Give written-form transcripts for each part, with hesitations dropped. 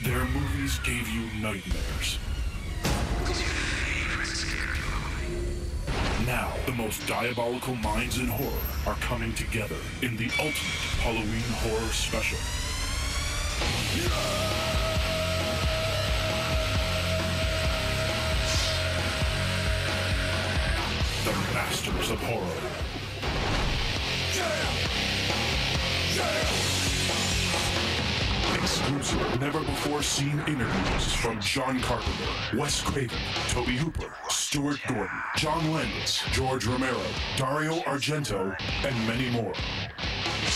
Their movies gave you nightmares. Now, the most diabolical minds in horror are coming together in the ultimate Halloween horror special. The Masters of Horror. Exclusive, never-before-seen interviews from John Carpenter, Wes Craven, Toby Hooper, Stuart Gordon, John Landis, George Romero, Dario Argento, and many more.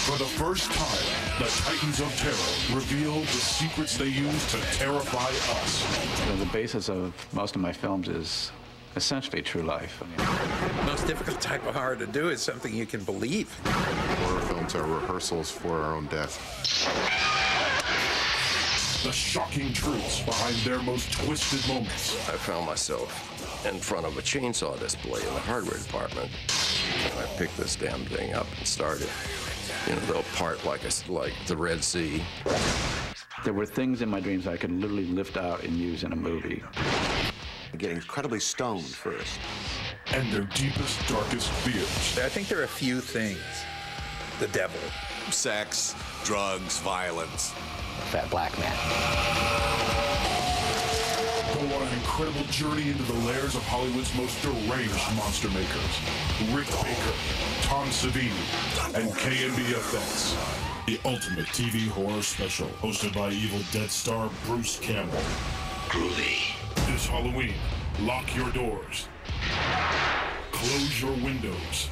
For the first time, the Titans of Terror reveal the secrets they use to terrify us. The basis of most of my films is essentially true life. The most difficult type of horror to do is something you can believe. Horror films are rehearsals for our own death. The shocking truths behind their most twisted moments. I found myself in front of a chainsaw display in the hardware department. I picked this damn thing up and started. You know, they'll part like the Red Sea. There were things in my dreams I could literally lift out and use in a movie. Get incredibly stoned first. And their deepest, darkest fears. I think there are a few things. The devil. Sex, drugs, violence. Fat black man. Go on an incredible journey into the lairs of Hollywood's most deranged monster makers. Rick Baker, Tom Savini, and Cambell-evil. The ultimate TV horror special, hosted by Evil Dead star Bruce Campbell. Groovy. This Halloween, lock your doors, close your windows,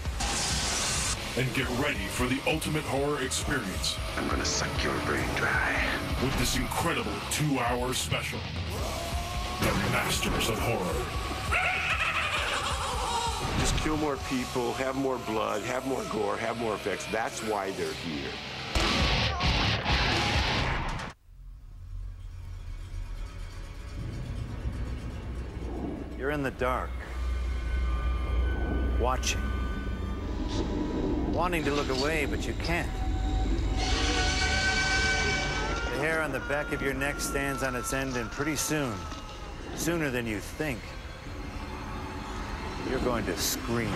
and get ready for the ultimate horror experience. I'm gonna suck your brain dry. With this incredible 2-hour special, The Masters of Horror. Just kill more people, have more blood, have more gore, have more effects. That's why they're here. You're in the dark, watching, wanting to look away, but you can't. The hair on the back of your neck stands on its end, and pretty soon, sooner than you think, you're going to scream.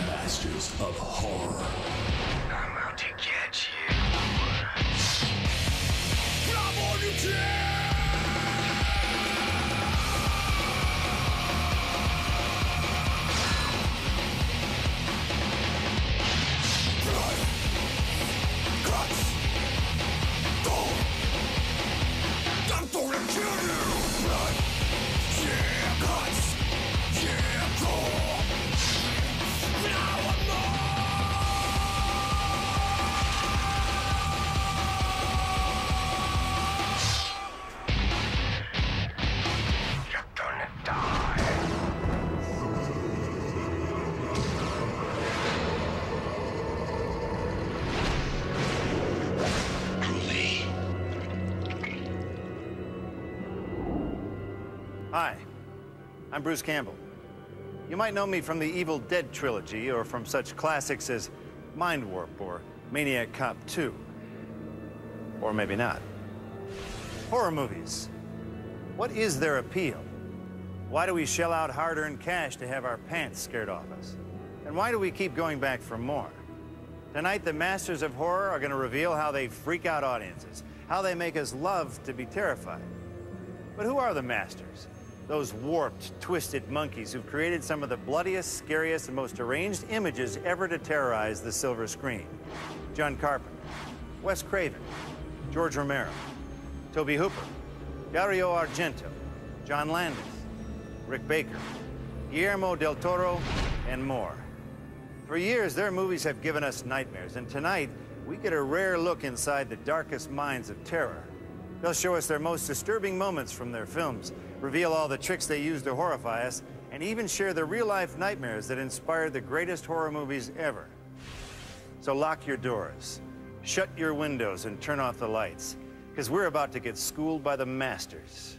Masters of Horror. I'm out to get you. Hi, I'm Bruce Campbell. You might know me from the Evil Dead trilogy or from such classics as Mind Warp or Maniac Cop 2. Or maybe not. Horror movies. What is their appeal? Why do we shell out hard-earned cash to have our pants scared off us? And why do we keep going back for more? Tonight, the Masters of Horror are going to reveal how they freak out audiences, how they make us love to be terrified. But who are the Masters? Those warped, twisted monkeys who've created some of the bloodiest, scariest, and most deranged images ever to terrorize the silver screen. John Carpenter, Wes Craven, George Romero, Toby Hooper, Dario Argento, John Landis, Rick Baker, Guillermo del Toro, and more. For years, their movies have given us nightmares, and tonight, we get a rare look inside the darkest minds of terror. They'll show us their most disturbing moments from their films, reveal all the tricks they use to horrify us, and even share the real-life nightmares that inspired the greatest horror movies ever. So lock your doors, shut your windows, and turn off the lights. because we're about to get schooled by the masters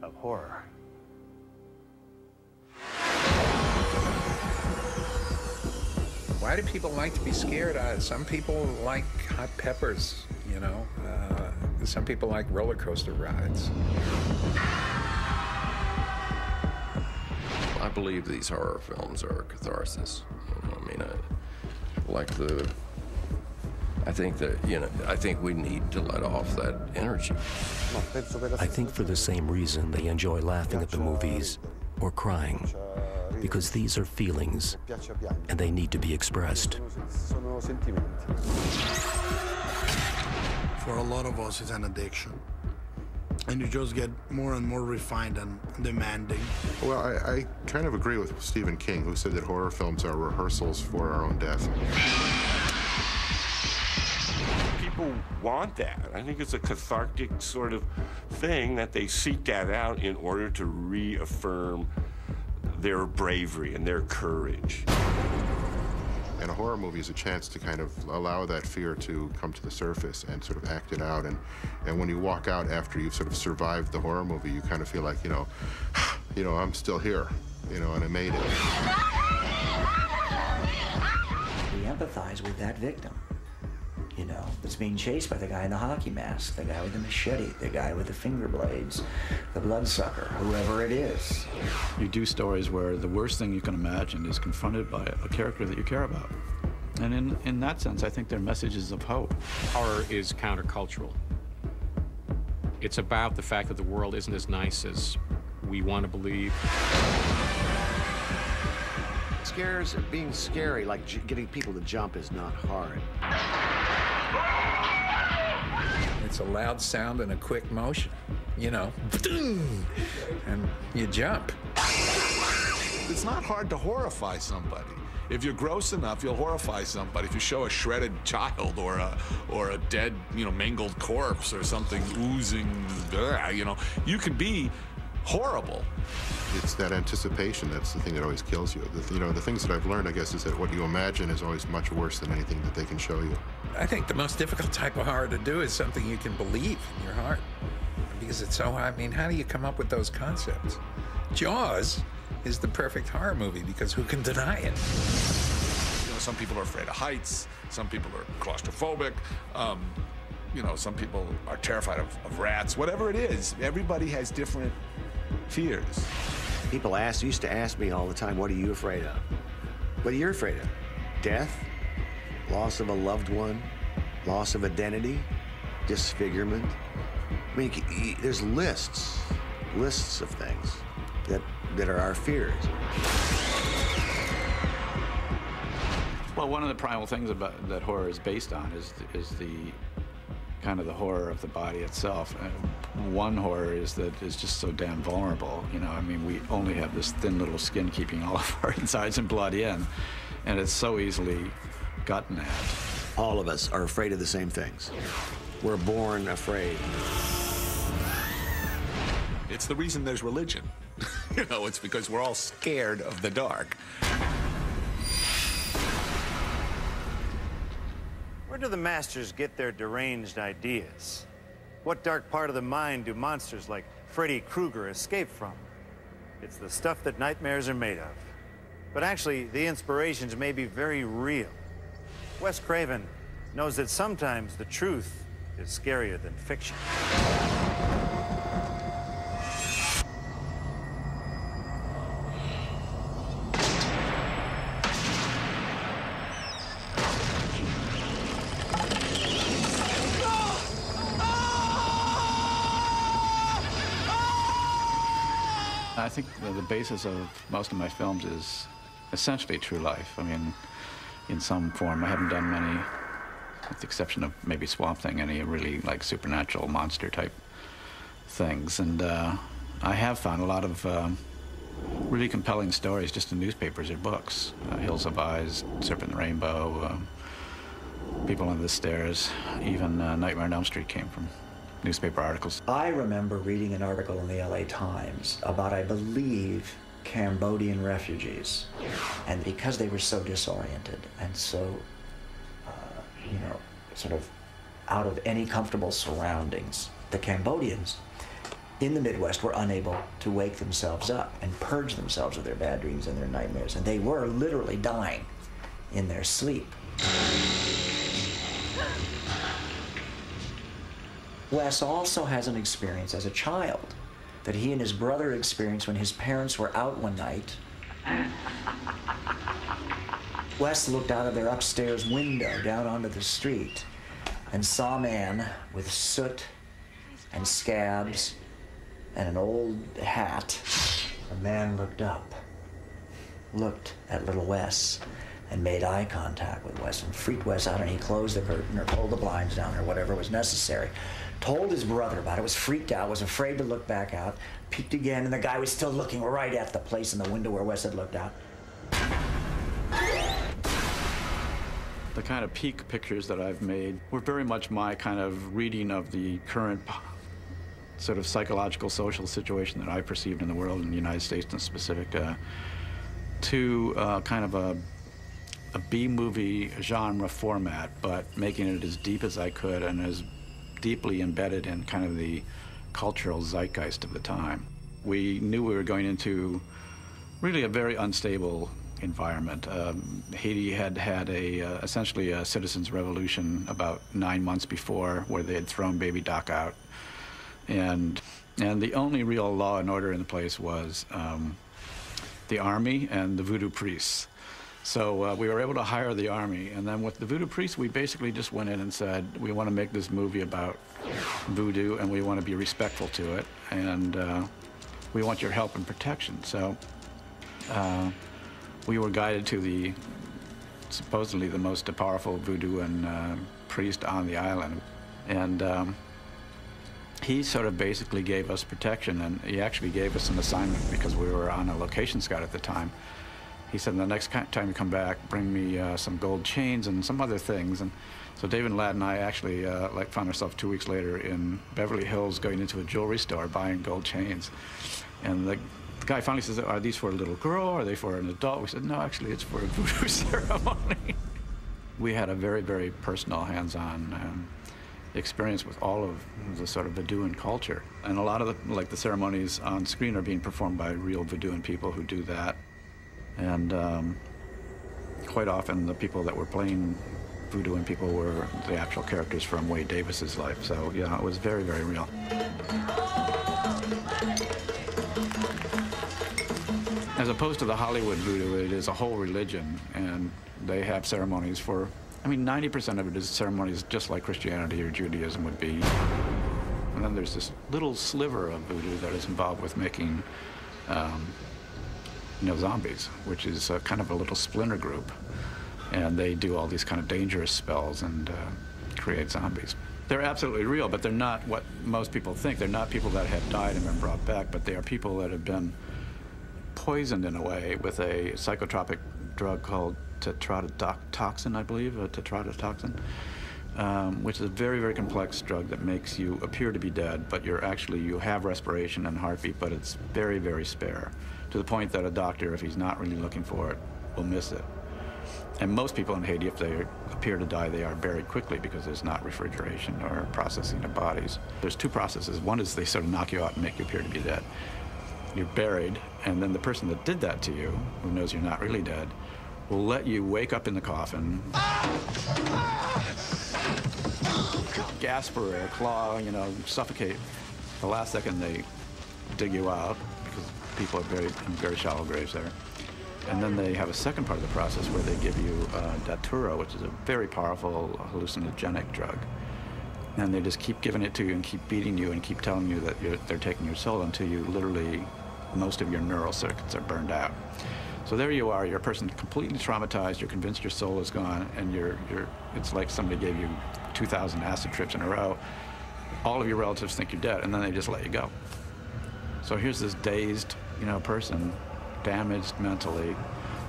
of horror. Why do people like to be scared? Some people like hot peppers, you know. Some people like roller coaster rides. I believe these horror films are a catharsis. I mean, I think that, you know, I think we need to let off that energy. I think for the same reason they enjoy laughing at the movies or crying, because these are feelings and they need to be expressed. For a lot of us, it's an addiction. And you just get more and more refined and demanding. Well, I kind of agree with Stephen King, who said that horror films are rehearsals for our own death. People want that. I think it's a cathartic sort of thing that they seek that out in order to reaffirm their bravery and their courage. And a horror movie is a chance to kind of allow that fear to come to the surface and sort of act it out. And when you walk out after you've sort of survived the horror movie, you kind of feel like, you know, I'm still here, you know, and I made it. We empathize with that victim, you know, that's being chased by the guy in the hockey mask, the guy with the machete, the guy with the finger blades, the bloodsucker, whoever it is. You do stories where the worst thing you can imagine is confronted by a character that you care about. And in that sense, I think they're messages of hope. Horror is countercultural. It's about the fact that the world isn't as nice as we want to believe. Scares, being scary, like getting people to jump, is not hard. It's a loud sound and a quick motion, you know, and you jump. It's not hard to horrify somebody. If you're gross enough, you'll horrify somebody. If you show a shredded child or a dead, you know, mangled corpse or something oozing, you know, you can be horrible. It's that anticipation that's the thing that always kills you. The things that I've learned, I guess, is that what you imagine is always much worse than anything that they can show you. I think the most difficult type of horror to do is something you can believe in your heart. Because it's so, I mean, how do you come up with those concepts? Jaws is the perfect horror movie because who can deny it? You know, some people are afraid of heights. Some people are claustrophobic. You know, some people are terrified of rats. Whatever it is, everybody has different fears. People used to ask me all the time, what are you afraid of? What are you afraid of? Death? Loss of a loved one? Loss of identity? Disfigurement? I mean, there's lists of things that are our fears. Well, one of the primal things that horror is based on is the kind of the horror of the body itself. One horror is that it's just so damn vulnerable. You know, I mean, we only have this thin little skin keeping all of our insides and blood in, and it's so easily gotten at. All of us are afraid of the same things. We're born afraid. It's the reason there's religion. You know, it's because we're all scared of the dark. Where do the masters get their deranged ideas? What dark part of the mind do monsters like Freddy Krueger escape from? It's the stuff that nightmares are made of. But actually, the inspirations may be very real. Wes Craven knows that sometimes the truth is scarier than fiction. I think the basis of most of my films is essentially true life. I mean, in some form. I haven't done many, with the exception of maybe Swamp Thing, any really like supernatural monster type things. And I have found a lot of really compelling stories just in newspapers or books. Hills Have Eyes, Serpent and the Rainbow, People Under the Stairs, even Nightmare on Elm Street came from newspaper articles. I remember reading an article in the LA Times about, I believe, Cambodian refugees. And because they were so disoriented and so, you know, sort of out of any comfortable surroundings. The Cambodians in the Midwest were unable to wake themselves up and purge themselves of their bad dreams and their nightmares, and they were literally dying in their sleep. Wes also has an experience as a child that he and his brother experienced when his parents were out one night. Wes looked out of their upstairs window down onto the street and saw a man with soot and scabs and an old hat. The man looked up, looked at little Wes, and made eye contact with Wes and freaked Wes out, and he closed the curtain or pulled the blinds down or whatever was necessary. Told his brother about it, was freaked out, was afraid to look back out, peeked again, and the guy was still looking right at the place in the window where Wes had looked out. The kind of peak pictures that I've made were very much my kind of reading of the current sort of psychological, social situation that I perceived in the world, in the United States in specific, to kind of a B-movie genre format, but making it as deep as I could and as deeply embedded in kind of the cultural zeitgeist of the time. We knew we were going into really a very unstable environment. Haiti had had essentially a citizens' revolution about 9 months before, where they had thrown Baby Doc out. And the only real law and order in the place was the army and the voodoo priests. So we were able to hire the army, and then with the voodoo priests, we basically just went in and said, we want to make this movie about voodoo, and we want to be respectful to it, and we want your help and protection. So we were guided to the supposedly the most powerful voodoo and priest on the island, and he sort of basically gave us protection, and he actually gave us an assignment because we were on a location scout at the time. He said, the next time you come back, bring me some gold chains and some other things. And so David Ladd and I actually found ourselves 2 weeks later in Beverly Hills going into a jewelry store buying gold chains. And the guy finally says, are these for a little girl? Are they for an adult? We said, no, actually, it's for a voodoo ceremony. We had a very, very personal, hands-on experience with all of the sort of Voodooan culture. And a lot of the ceremonies on screen are being performed by real Voodooan people who do that. And quite often the people that were playing Voodooan people were the actual characters from Wade Davis's life. So yeah, it was very, very real. As opposed to the Hollywood voodoo, it is a whole religion, and they have ceremonies for, 90% of it is ceremonies just like Christianity or Judaism would be. And then there's this little sliver of voodoo that is involved with making zombies, which is kind of a little splinter group. And they do all these kind of dangerous spells and create zombies. They're absolutely real, but they're not what most people think. They're not people that have died and been brought back, but they are people that have been poisoned in a way with a psychotropic drug called tetrodotoxin, I believe, tetrodotoxin, which is a very, very complex drug that makes you appear to be dead, but you have respiration and heartbeat, but it's very, very spare, to the point that a doctor, if he's not really looking for it, will miss it. And most people in Haiti, if they appear to die, they are buried quickly because there's not refrigeration or processing of bodies. There's two processes. One is they sort of knock you out and make you appear to be dead. You're buried, and then the person that did that to you, who knows you're not really dead, will let you wake up in the coffin, gasp or claw, suffocate. The last second they dig you out, because people are buried in very shallow graves there. And then they have a second part of the process where they give you datura, which is a very powerful hallucinogenic drug. And they just keep giving it to you and keep beating you and keep telling you that they're taking your soul until you literally, most of your neural circuits are burned out. So there you are, you're a person completely traumatized, you're convinced your soul is gone, and it's like somebody gave you 2,000 acid trips in a row. All of your relatives think you're dead, and then they just let you go. So here's this dazed, person, damaged mentally,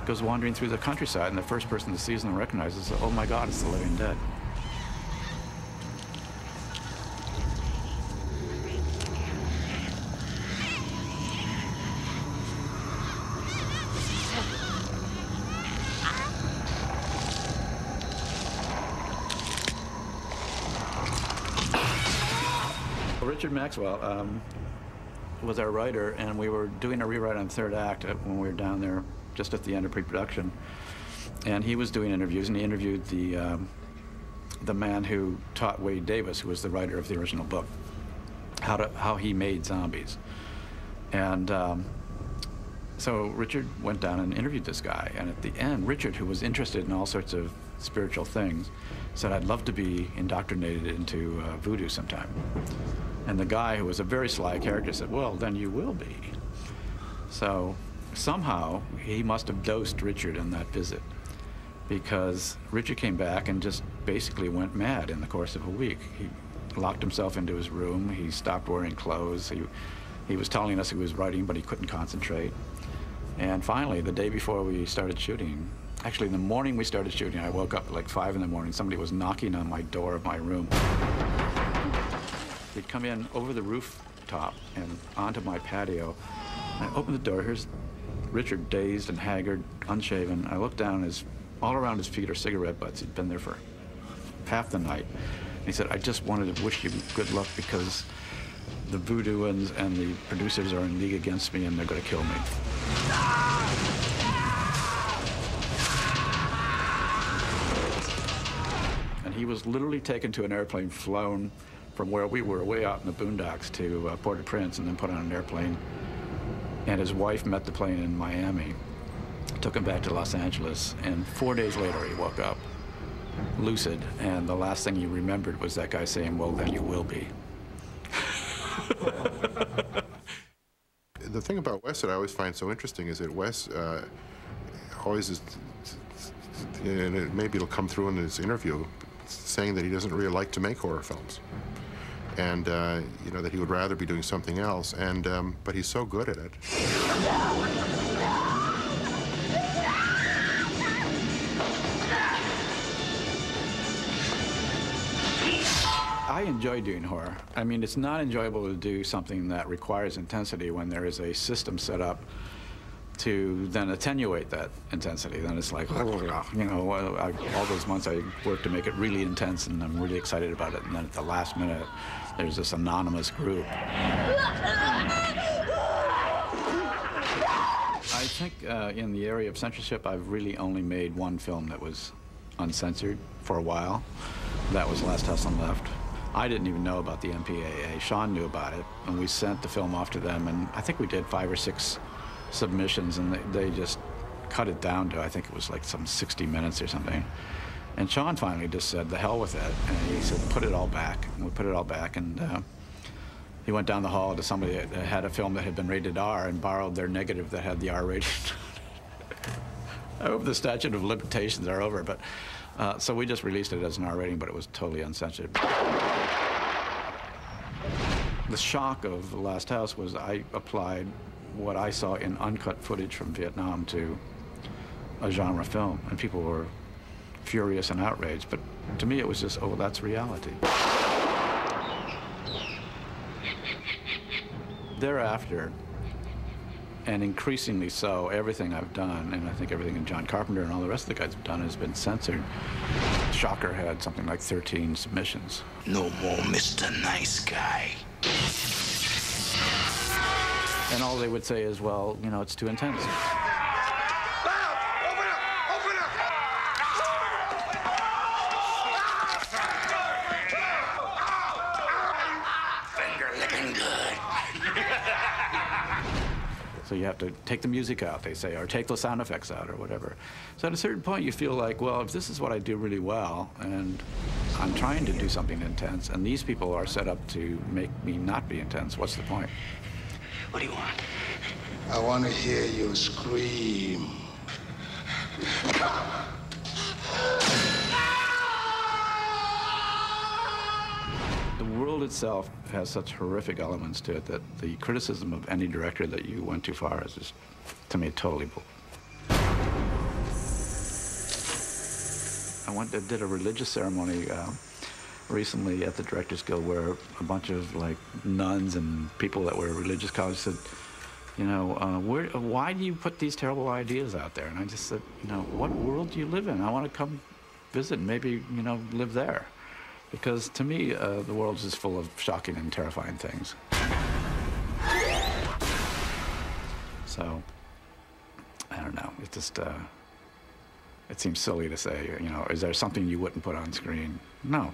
goes wandering through the countryside, and the first person that sees them and recognizes, oh my God, it's the living dead. Richard Maxwell was our writer, and we were doing a rewrite on the third act when we were down there just at the end of pre-production. And he was doing interviews, and he interviewed the man who taught Wade Davis, who was the writer of the original book, how he made zombies. And so Richard went down and interviewed this guy, and at the end, Richard, who was interested in all sorts of spiritual things, said, "I'd love to be indoctrinated into voodoo sometime." And the guy, who was a very sly character, said, "Well, then you will be." So somehow he must have dosed Richard in that visit, because Richard came back and just basically went mad in the course of a week. He locked himself into his room. He stopped wearing clothes. He was telling us he was writing, but he couldn't concentrate. And finally, the day before we started shooting, actually the morning we started shooting, I woke up at like 5 in the morning. Somebody was knocking on my door of my room. They'd come in over the rooftop and onto my patio. I opened the door. Here's Richard, dazed and haggard, unshaven. I looked down. All around his feet are cigarette butts. He'd been there for half the night. And he said, "I just wanted to wish you good luck because the voodooans and the producers are in league against me and they're going to kill me." And he was literally taken to an airplane, flown from where we were way out in the boondocks to Port-au-Prince, and then put on an airplane. And his wife met the plane in Miami, took him back to Los Angeles, and 4 days later he woke up, lucid, and the last thing he remembered was that guy saying, "Well, then you will be." The thing about Wes that I always find so interesting is that Wes always is, and maybe it'll come through in his interview, saying that he doesn't really like to make horror films, and you know, that he would rather be doing something else, and but he's so good at it. I enjoy doing horror. I mean, it's not enjoyable to do something that requires intensity when there is a system set up to then attenuate that intensity. Then it's like, you know, all those months I worked to make it really intense, and I'm really excited about it, and then at the last minute, there's this anonymous group. I think in the area of censorship, I've really only made one film that was uncensored for a while. That was Last House on the Left. I didn't even know about the MPAA. Sean knew about it, and we sent the film off to them, and I think we did 5 or 6 submissions, and they just cut it down to, I think it was like some 60 minutes or something. And Sean finally just said, "The hell with it," and he said, "Put it all back." And we put it all back, and he went down the hall to somebody that had a film that had been rated R and borrowed their negative that had the R rating. I hope the statute of limitations are over, but so we just released it as an R rating, but it was totally uncensored. The shock of The Last House was I applied what I saw in uncut footage from Vietnam to a genre film, and people were furious and outraged, but to me it was just, oh, that's reality. Thereafter, and increasingly so, everything I've done, and I think everything that John Carpenter and all the rest of the guys have done, has been censored. Shocker had something like 13 submissions. No more Mr. Nice Guy. And all they would say is, well, you know, it's too intense. So you have to take the music out, they say, or take the sound effects out, or whatever. So at a certain point, you feel like, well, if this is what I do really well, and I'm trying to do something intense, and these people are set up to make me not be intense, what's the point? What do you want? I want to hear you scream. The world itself has such horrific elements to it that the criticism of any director that you went too far is just, to me, totally bull. I did a religious ceremony recently at the Directors Guild where a bunch of like nuns and people that were at religious college said, you know, why do you put these terrible ideas out there? And I just said, you know, what world do you live in? I want to come visit and maybe, you know, live there. Because to me, the world is full of shocking and terrifying things. So, I don't know. It just, it seems silly to say, you know, is there something you wouldn't put on screen? No.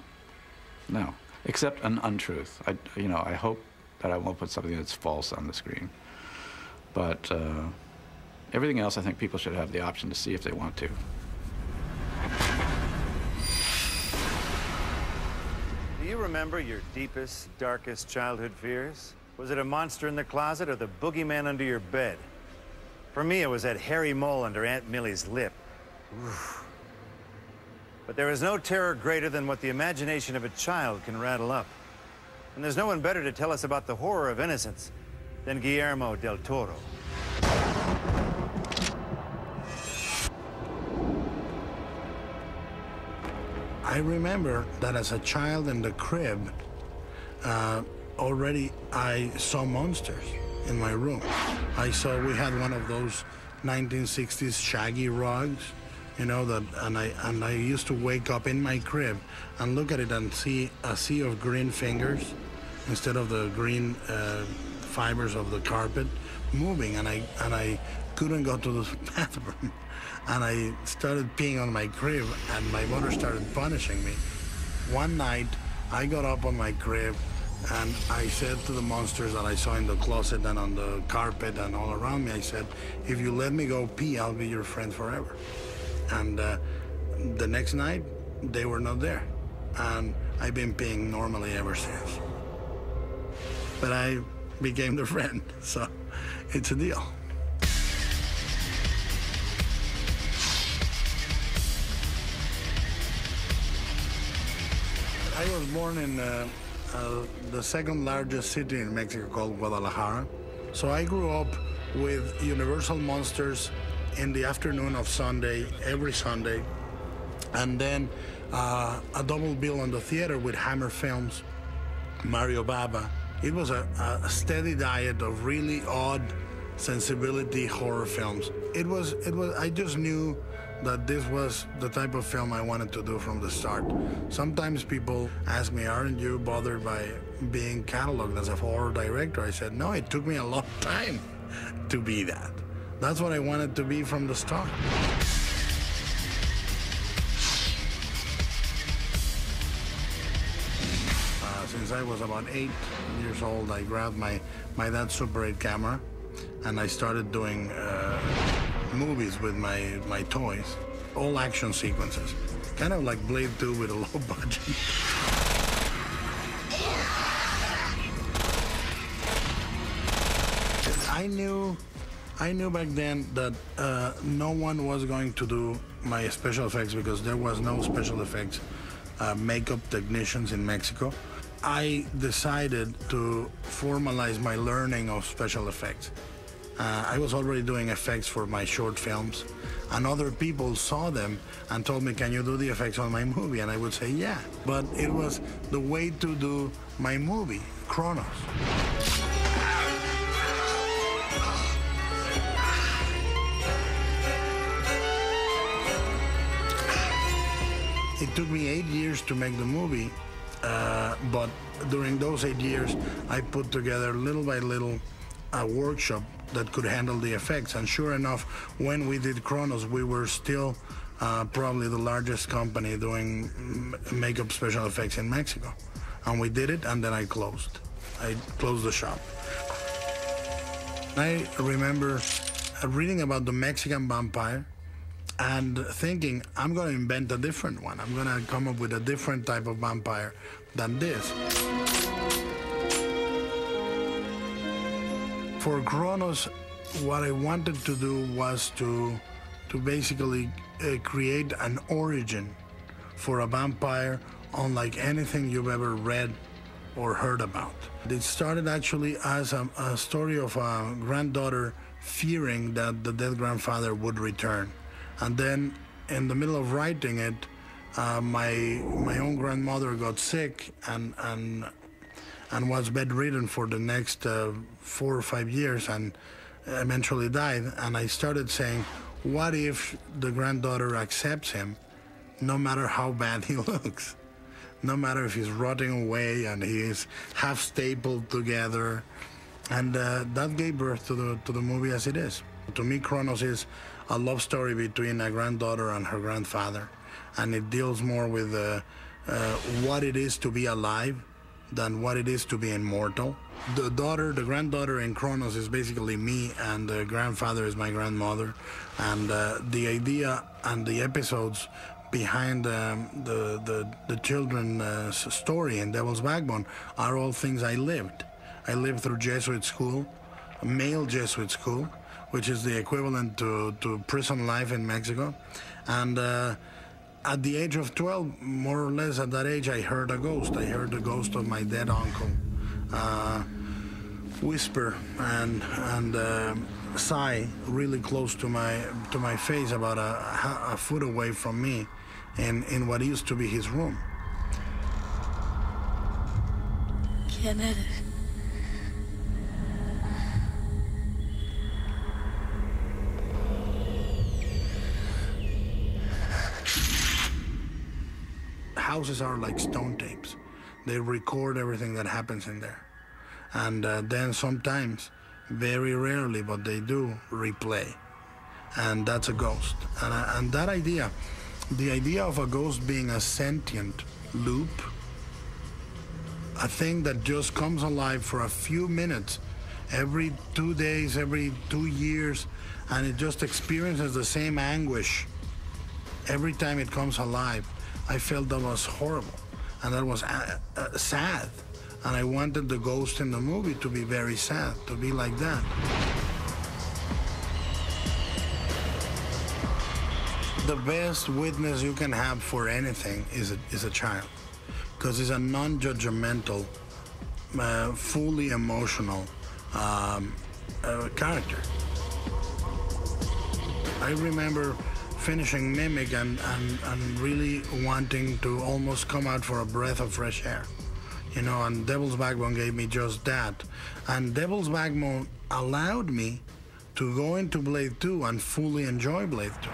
No. Except an untruth. I hope that I won't put something that's false on the screen. But everything else, I think people should have the option to see if they want to. Do you remember your deepest, darkest childhood fears? Was it a monster in the closet or the boogeyman under your bed? For me, it was that hairy mole under Aunt Millie's lip. Oof. But there is no terror greater than what the imagination of a child can rattle up. And there's no one better to tell us about the horror of innocence than Guillermo del Toro. I remember that as a child in the crib, already I saw monsters in my room. We had one of those 1960s shaggy rugs, you know, and I used to wake up in my crib and look at it and see a sea of green fingers instead of the green fibers of the carpet moving, and I couldn't go to the bathroom. And I started peeing on my crib, and my mother started punishing me. One night, I got up on my crib, and I said to the monsters that I saw in the closet and on the carpet and all around me, I said, if you let me go pee, I'll be your friend forever. And the next night, they were not there. And I've been peeing normally ever since. But I became their friend, so it's a deal. I was born in the second largest city in Mexico called Guadalajara. So I grew up with Universal Monsters in the afternoon of Sunday, every Sunday. And then a double bill on the theater with Hammer Films, Mario Bava. It was a steady diet of really odd sensibility horror films. I just knew that this was the type of film I wanted to do from the start. Sometimes people ask me, aren't you bothered by being cataloged as a horror director? I said, no, it took me a long time to be that. That's what I wanted to be from the start. Since I was about 8 years old, I grabbed my dad's Super 8 camera, and I started doing movies with my toys, all action sequences, kind of like Blade 2 with a low budget. I knew back then that no one was going to do my special effects because there was no special effects makeup technicians in Mexico. I decided to formalize my learning of special effects. I was already doing effects for my short films, and other people saw them and told me, can you do the effects on my movie? And I would say, yeah. But it was the way to do my movie, Kronos. It took me 8 years to make the movie, but during those 8 years, I put together little by little a workshop that could handle the effects. And sure enough, when we did Kronos, we were still probably the largest company doing makeup special effects in Mexico. And we did it, and then I closed. I closed the shop. I remember reading about the Mexican vampire and thinking, I'm going to invent a different one. I'm going to come up with a different type of vampire than this. For Kronos, what I wanted to do was to basically create an origin for a vampire unlike anything you've ever read or heard about. It started actually as a story of a granddaughter fearing that the dead grandfather would return. And then in the middle of writing it, my own grandmother got sick and was bedridden for the next 4 or 5 years and eventually died. And I started saying, what if the granddaughter accepts him no matter how bad he looks? no matter if he's rotting away and he is half stapled together. And that gave birth to the movie as it is. To me, Kronos is a love story between a granddaughter and her grandfather, and it deals more with what it is to be alive than what it is to be immortal. The granddaughter in Kronos is basically me, and the grandfather is my grandmother. And the idea and the episodes behind the children's story in Devil's Backbone are all things I lived. I lived through Jesuit school, a male Jesuit school, which is the equivalent to prison life in Mexico. And at the age of 12, more or less at that age, I heard a ghost. I heard the ghost of my dead uncle whisper and sigh really close to my face, about a foot away from me, in what used to be his room. ¿Quién eres? Houses are like stone tapes. They record everything that happens in there. And then sometimes, very rarely, but they do, replay. And that's a ghost. And that idea, the idea of a ghost being a sentient loop, a thing that just comes alive for a few minutes, every 2 days, every 2 years, and it just experiences the same anguish every time it comes alive, I felt that was horrible, and that was sad. And I wanted the ghost in the movie to be very sad, to be like that. The best witness you can have for anything is a child, because it's a non-judgmental, fully emotional character. I remember finishing Mimic and really wanting to almost come out for a breath of fresh air. You know, and Devil's Backbone gave me just that. And Devil's Backbone allowed me to go into Blade 2 and fully enjoy Blade 2.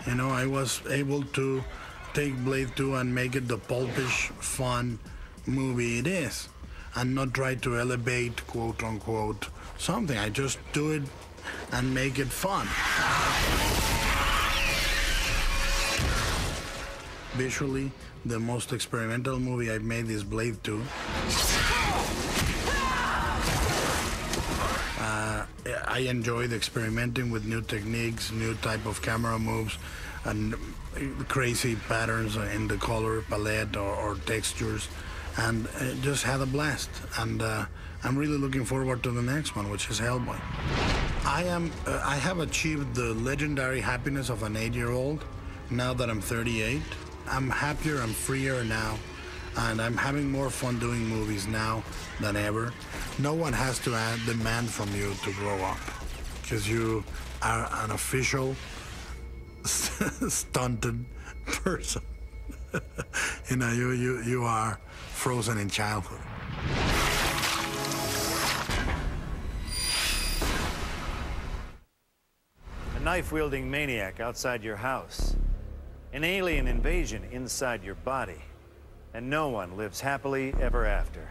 You know, I was able to take Blade 2 and make it the pulpish, fun movie it is, and not try to elevate, quote unquote, something. I just do it and make it fun. Visually, the most experimental movie I've made is Blade 2. I enjoyed experimenting with new techniques, new type of camera moves, and crazy patterns in the color palette or textures, and just had a blast. And I'm really looking forward to the next one, which is Hellboy. I have achieved the legendary happiness of an 8-year-old now that I'm 38. I'm happier, I'm freer now, and I'm having more fun doing movies now than ever. No one has to demand from you to grow up, because you are an official, stunted person. You know, you are frozen in childhood. A knife-wielding maniac outside your house. An alien invasion inside your body. And no one lives happily ever after.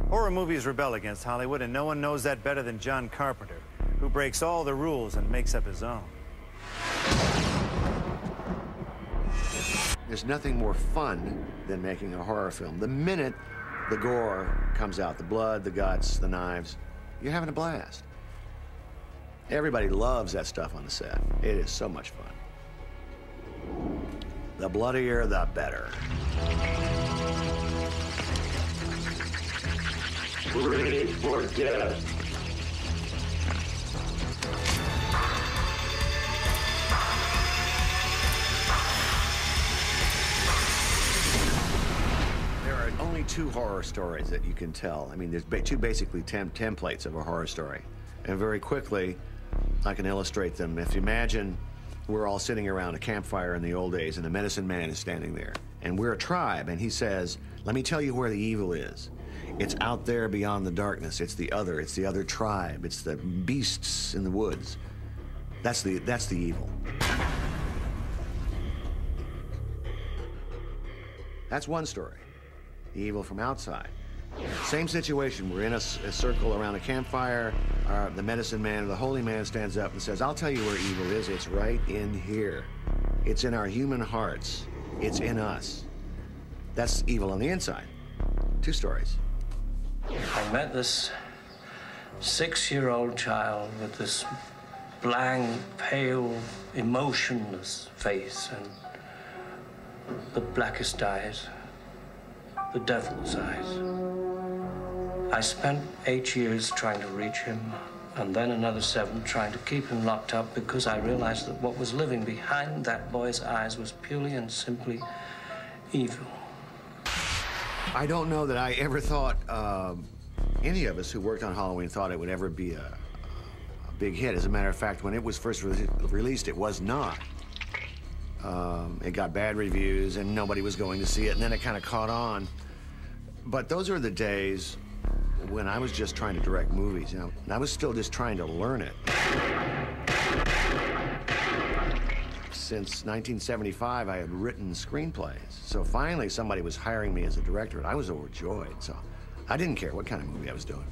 Horror movies rebel against Hollywood, and no one knows that better than John Carpenter, who breaks all the rules and makes up his own. There's nothing more fun than making a horror film. The minute the gore comes out, the blood, the guts, the knives, you're having a blast. Everybody loves that stuff on the set. It is so much fun. The bloodier, the better. Ready for death. There are only 2 horror stories that you can tell. I mean, there's 2 basically templates of a horror story. And very quickly, I can illustrate them. If you imagine we're all sitting around a campfire in the old days, and the medicine man is standing there. And we're a tribe, and he says, let me tell you where the evil is. It's out there beyond the darkness. It's the other tribe. It's the beasts in the woods. That's the evil. That's one story. The evil from outside. Same situation. We're in a circle around a campfire. The medicine man or the holy man stands up and says, I'll tell you where evil is. It's right in here. It's in our human hearts. It's in us. That's evil on the inside. Two stories. I met this 6-year-old child with this blank, pale, emotionless face and the blackest eyes, the devil's eyes. I spent 8 years trying to reach him, and then another 7 trying to keep him locked up because I realized that what was living behind that boy's eyes was purely and simply evil. I don't know that I ever thought any of us who worked on Halloween thought it would ever be a big hit. As a matter of fact, when it was first released, it was not. It got bad reviews, and nobody was going to see it, and then it kind of caught on. But those are the days when I was just trying to direct movies, you know, and I was still just trying to learn it. Since 1975, I had written screenplays. So finally, somebody was hiring me as a director, and I was overjoyed. So I didn't care what kind of movie I was doing.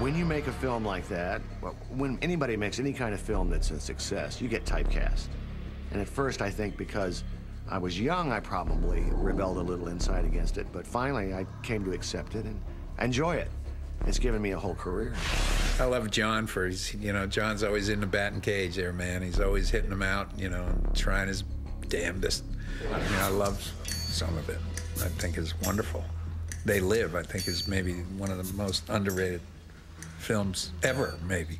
When you make a film like that, well, when anybody makes any kind of film that's a success, you get typecast. And at first, I think because I was young, I probably rebelled a little inside against it. But finally, I came to accept it and enjoy it. It's given me a whole career. I love John for his, you know, John's always in the batting cage there, man. He's always hitting them out, you know, and trying his damnedest. I mean, I love some of it. I think it's wonderful. They Live, I think, is maybe one of the most underrated films ever, maybe.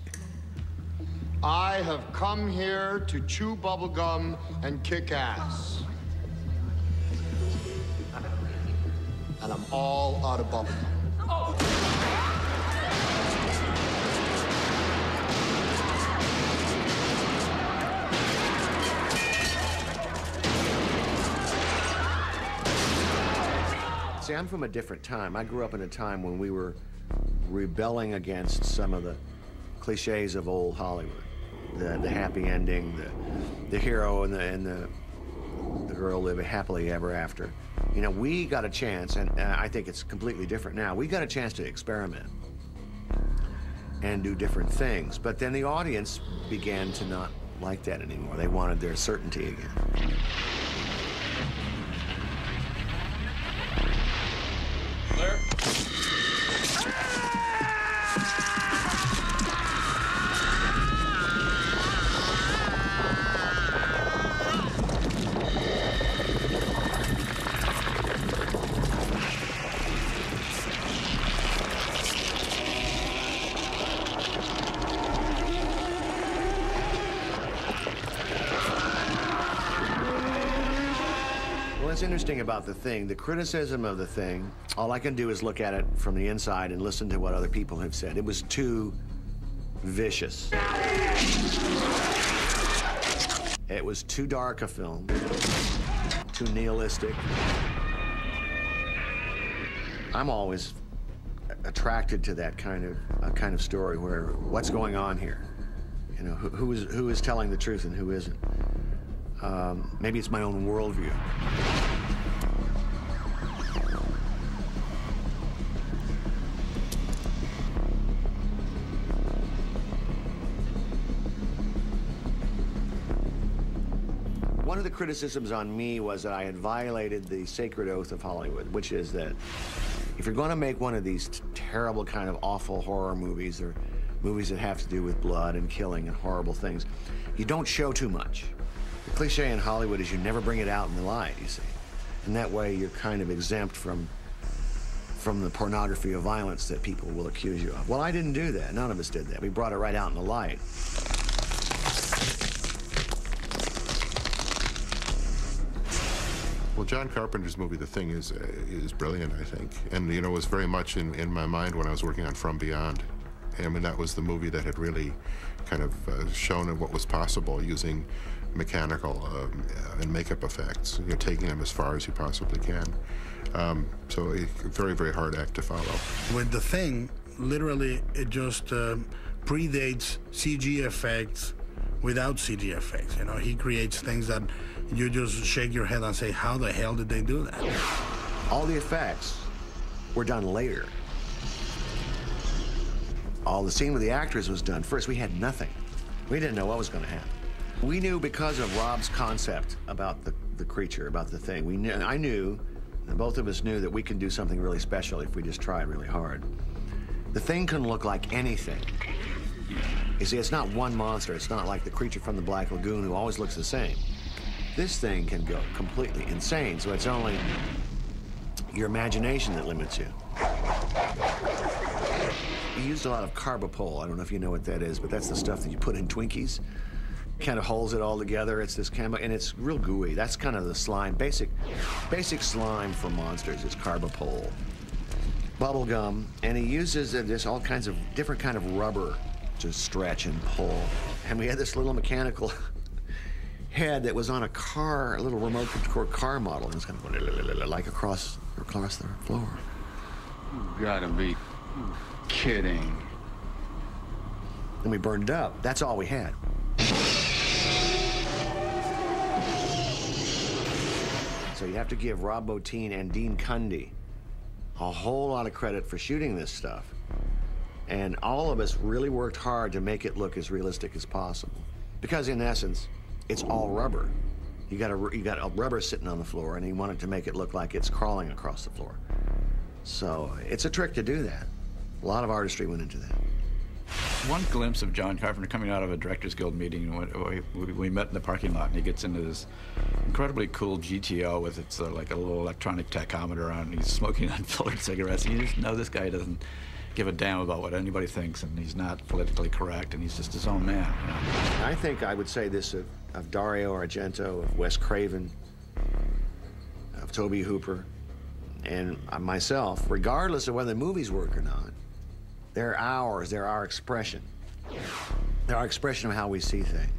I have come here to chew bubblegum and kick ass. And I'm all out of bubblegum. See, I'm from a different time. I grew up in a time when we were rebelling against some of the cliches of old Hollywood. The happy ending, the hero and the girl live happily ever after. You know, we got a chance, and I think it's completely different now. We got a chance to experiment and do different things. But then the audience began to not like that anymore. They wanted their certainty again. Claire? What's interesting about The Thing, the criticism of The Thing, all I can do is look at it from the inside and listen to what other people have said. It was too vicious. It was too dark a film, too nihilistic. I'm always attracted to that kind of story where what's going on here? You know, who is telling the truth and who isn't? Maybe it's my own worldview. One of the criticisms on me was that I had violated the sacred oath of Hollywood, which is that if you're going to make one of these terrible kind of awful horror movies or movies that have to do with blood and killing and horrible things, you don't show too much. The cliche in Hollywood is you never bring it out in the light, you see. And that way you're kind of exempt from the pornography of violence that people will accuse you of. Well, I didn't do that. None of us did that. We brought it right out in the light. Well, John Carpenter's movie, The Thing, is brilliant, I think. And, you know, it was very much in my mind when I was working on From Beyond. I mean, that was the movie that had really kind of shown what was possible using mechanical and makeup effects, you know, taking them as far as you possibly can. So a very, very hard act to follow. With The Thing, literally, it just predates CG effects without CG effects. You know, he creates things that you just shake your head and say, how the hell did they do that? All the effects were done later. All the scene with the actors was done first. We had nothing. We didn't know what was going to happen. We knew because of Rob's concept about the creature, about the thing. We knew, I knew, and both of us knew that we could do something really special if we just tried really hard. The thing can look like anything. You see, it's not one monster. It's not like the creature from the Black Lagoon who always looks the same. This thing can go completely insane, so it's only your imagination that limits you. He used a lot of carbopole. I don't know if you know what that is, but that's the stuff that you put in Twinkies. Kind of holds it all together. It's this chemical, and it's real gooey. That's kind of the slime. Basic slime for monsters is carbopole. Bubble gum, and he uses this all kinds of different kind of rubber to stretch and pull. And we had this little mechanical head that was on a car, a little remote control car model, and it's kind of like across the floor. You gotta be kidding. And we burned it up. That's all we had. So you have to give Rob Bottin and Dean Cundy a whole lot of credit for shooting this stuff. And all of us really worked hard to make it look as realistic as possible. Because in essence, it's all rubber. You got a rubber sitting on the floor, and he wanted to make it look like it's crawling across the floor. So it's a trick to do that. A lot of artistry went into that. One glimpse of John Carpenter coming out of a Directors Guild meeting, we met in the parking lot, and he gets into this incredibly cool GTO with its like a little electronic tachometer on, and he's smoking unfiltered cigarettes. And you just know this guy doesn't give a damn about what anybody thinks, and he's not politically correct, and he's just his own man. You know? I think I would say this of Dario Argento, of Wes Craven, of Tobe Hooper, and myself, regardless of whether the movies work or not. They're ours, they're our expression. They're our expression of how we see things.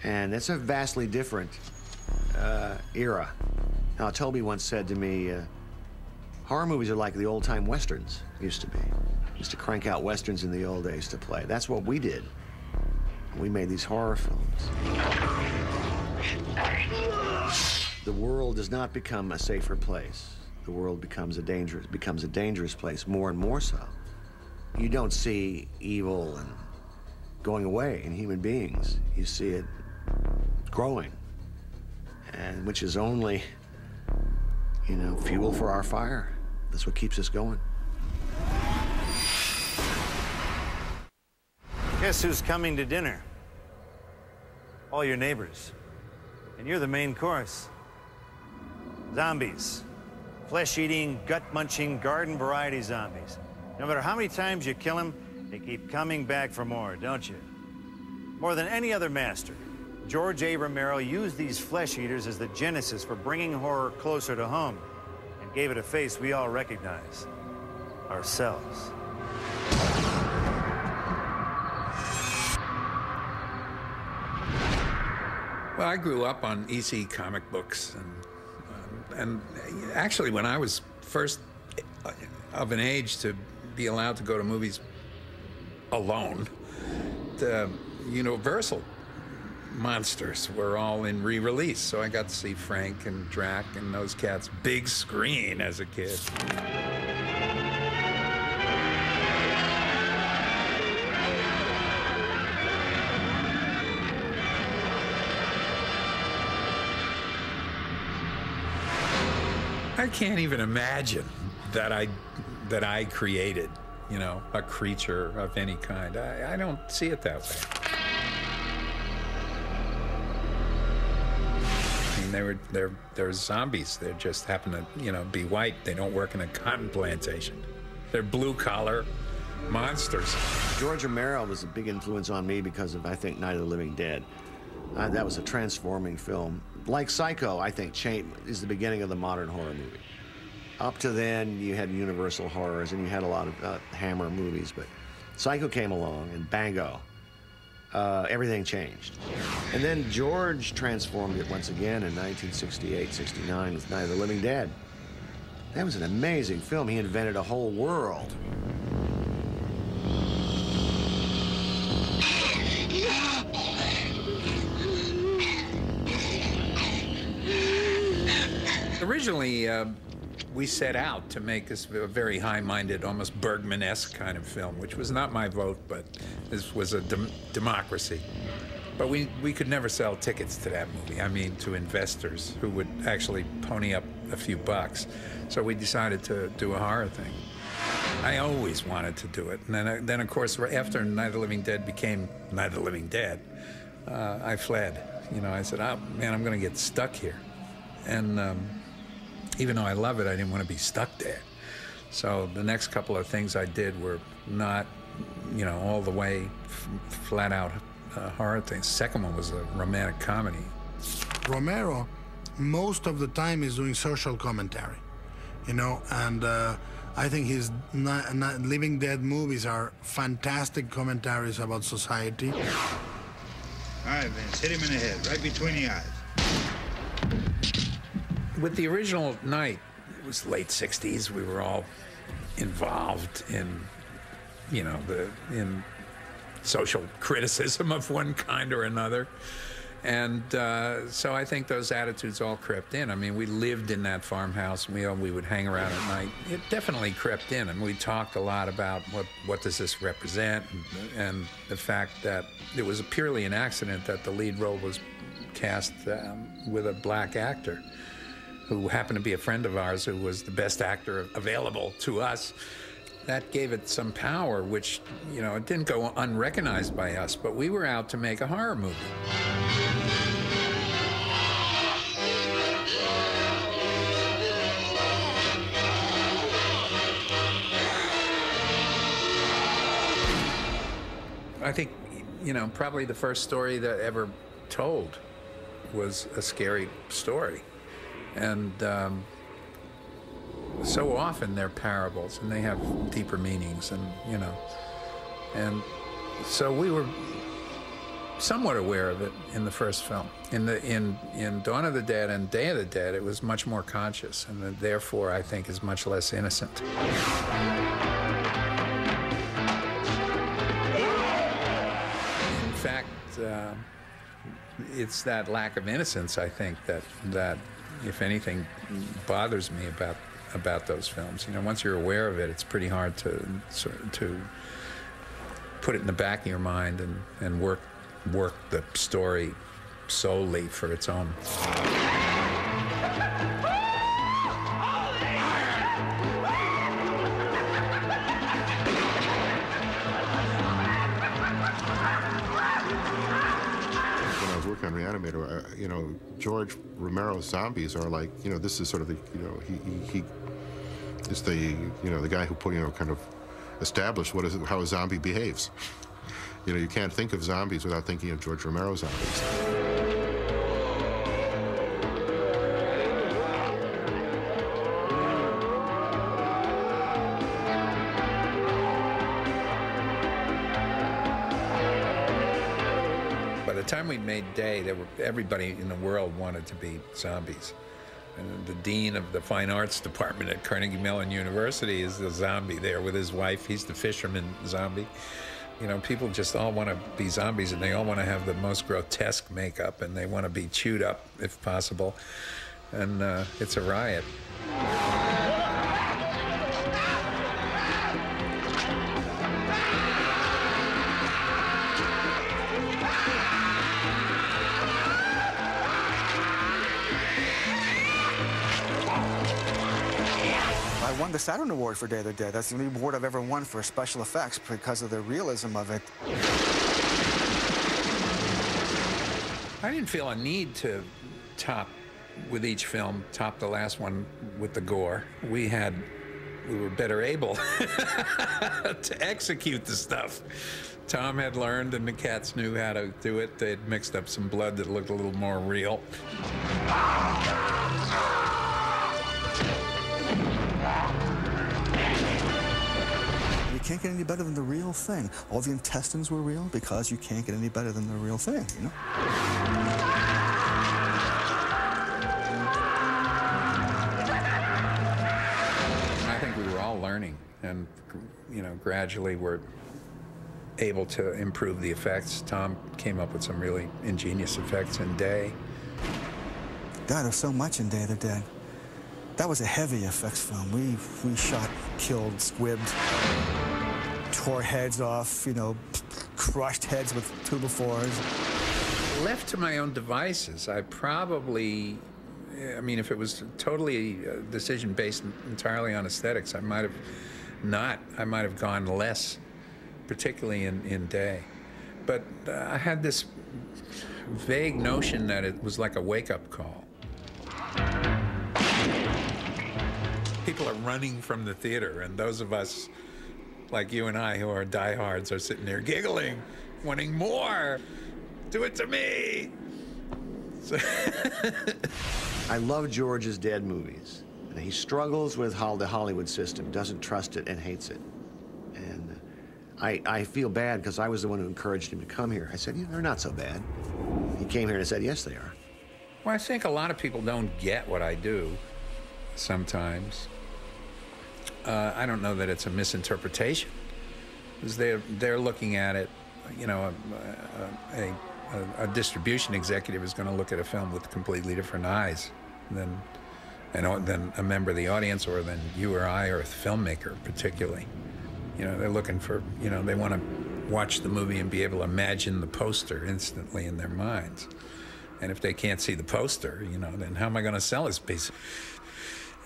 And it's a vastly different era. Now, Toby once said to me, horror movies are like the old-time Westerns used to be. Used to crank out Westerns in the old days to play. That's what we did. We made these horror films. The world does not become a safer place. The world becomes a dangerous place, more and more so. You don't see evil and going away in human beings. You see it growing, and which is only, you know, fuel for our fire. That's what keeps us going. Guess who's coming to dinner? All your neighbors. And you're the main course. Zombies. Flesh-eating, gut-munching, garden-variety zombies. No matter how many times you kill them, they keep coming back for more, don't you? More than any other master, George A. Romero used these flesh-eaters as the genesis for bringing horror closer to home and gave it a face we all recognize. Ourselves. Well, I grew up on EC comic books, and actually when I was first of an age to be allowed to go to movies alone, the Universal monsters were all in re-release, so I got to see Frank and Drac and those cats big screen as a kid. I can't even imagine that I created, you know, a creature of any kind. I don't see it that way. I mean, they're zombies. They just happen to, you know, be white. They don't work in a cotton plantation. They're blue-collar monsters. George Romero was a big influence on me because of, I think, Night of the Living Dead. That was a transforming film. Like Psycho, I think, is the beginning of the modern horror movie. Up to then, you had Universal horrors, and you had a lot of Hammer movies, but Psycho came along, and bango, everything changed. And then George transformed it once again in 1968, 69 with Night of the Living Dead. That was an amazing film. He invented a whole world. Originally, we set out to make this a very high-minded, almost Bergman-esque kind of film, which was not my vote, but this was a democracy. But we could never sell tickets to that movie, I mean, to investors who would actually pony up a few bucks. So we decided to do a horror thing. I always wanted to do it. And then of course, after Night of the Living Dead became Night of the Living Dead, I fled. You know, I said, oh, man, I'm going to get stuck here. And even though I love it, I didn't want to be stuck there. So the next couple of things I did were not, you know, all the way flat out horror things. Second one was a romantic comedy. Romero, most of the time, is doing social commentary, you know, and I think his Living Dead movies are fantastic commentaries about society. All right, Vince, hit him in the head, right between the eyes. With the original Night, it was late 60s. We were all involved in, you know, in social criticism of one kind or another. And so I think those attitudes all crept in. I mean, we lived in that farmhouse. We would hang around at night. It definitely crept in. And we talked a lot about what does this represent, and the fact that it was purely an accident that the lead role was cast with a black actor who happened to be a friend of ours who was the best actor available to us. That gave it some power, which, you know, it didn't go unrecognized by us, but we were out to make a horror movie. I think, you know, probably the first story that ever told was a scary story. And so often they're parables, and they have deeper meanings, and, you know. And so we were somewhat aware of it in the first film. In Dawn of the Dead and Day of the Dead, it was much more conscious, and therefore, I think, is much less innocent. In fact, it's that lack of innocence, I think, that if anything, bothers me about those films. You know, once you're aware of it, it's pretty hard to put it in the back of your mind and work the story solely for its own. On Reanimator, you know, George Romero's zombies are like, you know, this is sort of the, you know, he is the, you know, the guy who put, you know, kind of established how a zombie behaves. You know, you can't think of zombies without thinking of George Romero's zombies. By the time we made Day, everybody in the world wanted to be zombies. And the dean of the fine arts department at Carnegie Mellon University is the zombie there with his wife. He's the fisherman zombie. You know, people just all want to be zombies, and they all want to have the most grotesque makeup, and they want to be chewed up if possible. And it's a riot. I won the Saturn Award for Day of the Dead. That's the only award I've ever won for special effects because of the realism of it. I didn't feel a need to top, with each film, top the last one with the gore. We were better able to execute the stuff. Tom had learned, and the cats knew how to do it. They'd mixed up some blood that looked a little more real. You can't get any better than the real thing. All the intestines were real because you can't get any better than the real thing, you know? I think we were all learning, and, you know, gradually we're able to improve the effects. Tom came up with some really ingenious effects in Day. God, there's so much in Day of the Dead. That was a heavy effects film. We shot, killed, squibbed, tore heads off, you know, crushed heads with 2x4s. Left to my own devices, I probably, I mean, if it was totally a decision based entirely on aesthetics, I might have gone less, particularly in Day. But I had this vague notion that it was like a wake-up call. People are running from the theater, and those of us, like you and I, who are diehards, are sitting there giggling, wanting more. Do it to me. So I love George's Dead movies. He struggles with how the Hollywood system doesn't trust it and hates it. And I feel bad because I was the one who encouraged him to come here. I said, they're not so bad. He came here and said, yes, they are. Well, I think a lot of people don't get what I do sometimes. I don't know that it's a misinterpretation, because they're looking at it, you know, a distribution executive is going to look at a film with completely different eyes than a member of the audience, or than you or I, or a filmmaker particularly. You know, they're looking for, you know, they want to watch the movie and be able to imagine the poster instantly in their minds. And if they can't see the poster, you know, then how am I going to sell this piece?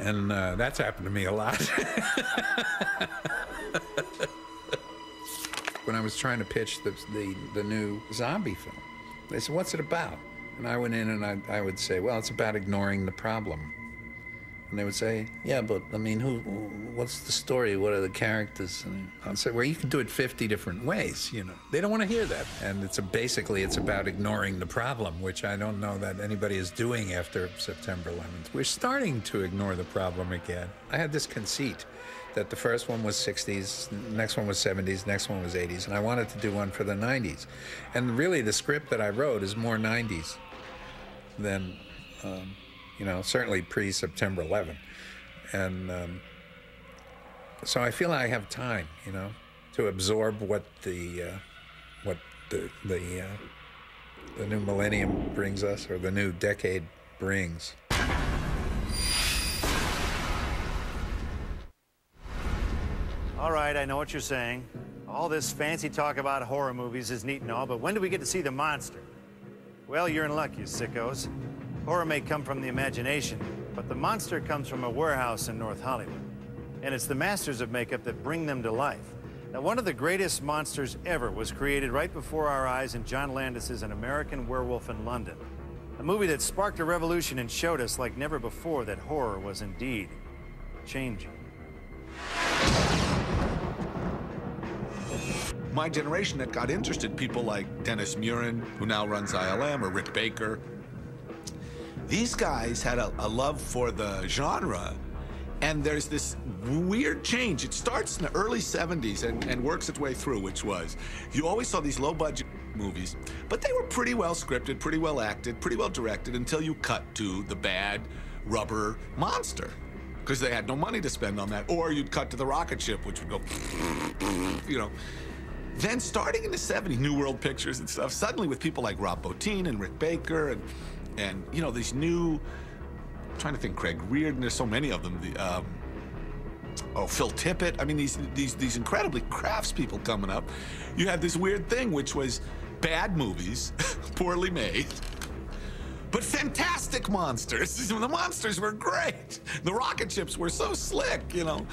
And that's happened to me a lot. When I was trying to pitch the new zombie film, they said, what's it about? And I went in and I would say, well, it's about ignoring the problem. And they would say, yeah, but, I mean, what's the story? What are the characters? And I'd say, well, you can do it 50 different ways, you know. They don't want to hear that. And basically, it's about ignoring the problem, which I don't know that anybody is doing after September 11th. We're starting to ignore the problem again. I had this conceit that the first one was 60s, next one was 70s, next one was 80s, and I wanted to do one for the 90s. And really, the script that I wrote is more 90s than... you know, certainly pre-September 11. And so I feel I have time, you know, to absorb what the new millennium brings us, or the new decade brings. All right, I know what you're saying. All this fancy talk about horror movies is neat and all, but when do we get to see the monster? Well, you're in luck, you sickos. Horror may come from the imagination, but the monster comes from a warehouse in North Hollywood. And it's the masters of makeup that bring them to life. Now, one of the greatest monsters ever was created right before our eyes in John Landis's An American Werewolf in London. A movie that sparked a revolution and showed us like never before that horror was indeed changing. My generation that got interested, people like Dennis Murin, who now runs ILM, or Rick Baker, these guys had a love for the genre, and there's this weird change. It starts in the early 70s and works its way through, which was, you always saw these low-budget movies, but they were pretty well scripted, pretty well acted, pretty well directed, until you cut to the bad rubber monster, because they had no money to spend on that. Or you'd cut to the rocket ship, which would go, you know. Then starting in the 70s, New World Pictures and stuff, suddenly with people like Rob Bottin and Rick Baker and you know, these new, I'm trying to think, Craig Reardon, there's so many of them. Phil Tippett. I mean, these incredibly craftspeople coming up. You had this weird thing, which was bad movies, poorly made, but fantastic monsters. The monsters were great. The rocket ships were so slick, you know.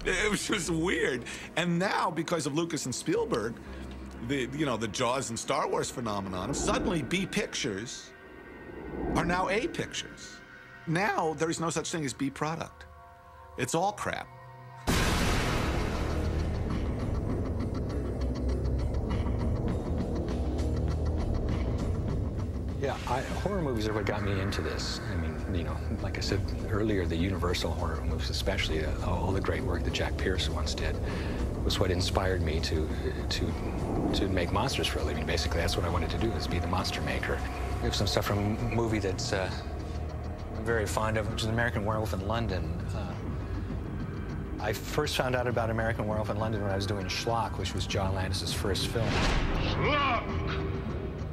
It was just weird. And now, because of Lucas and Spielberg, the Jaws and Star Wars phenomenon, suddenly B pictures are now A pictures. Now, there is no such thing as B product. It's all crap. Yeah, horror movies are what got me into this. I mean, you know, like I said earlier, the Universal horror movies, especially all the great work that Jack Pierce once did. was what inspired me to make monsters for a living. Basically, that's what I wanted to do, is be the monster maker. We have some stuff from a movie that's I'm very fond of, which is American Werewolf in London. I first found out about American Werewolf in London when I was doing Schlock, which was John Landis's first film.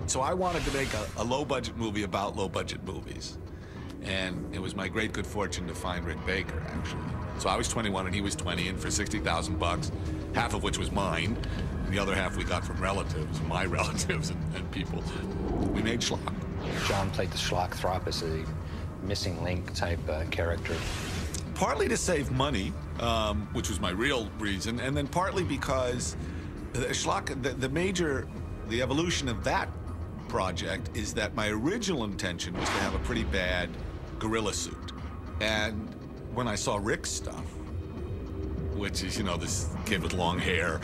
So I wanted to make a low-budget movie about low-budget movies. And it was my great good fortune to find Rick Baker, actually. So I was 21 and he was 20, and for $60,000, half of which was mine, and the other half we got from relatives, my relatives and people, we made Schlock. John played the Schlock-thropist, a missing link type character. Partly to save money, which was my real reason, and then partly because Schlock, the evolution of that project is that my original intention was to have a pretty bad gorilla suit. And when I saw Rick's stuff, which is, you know, this kid with long hair,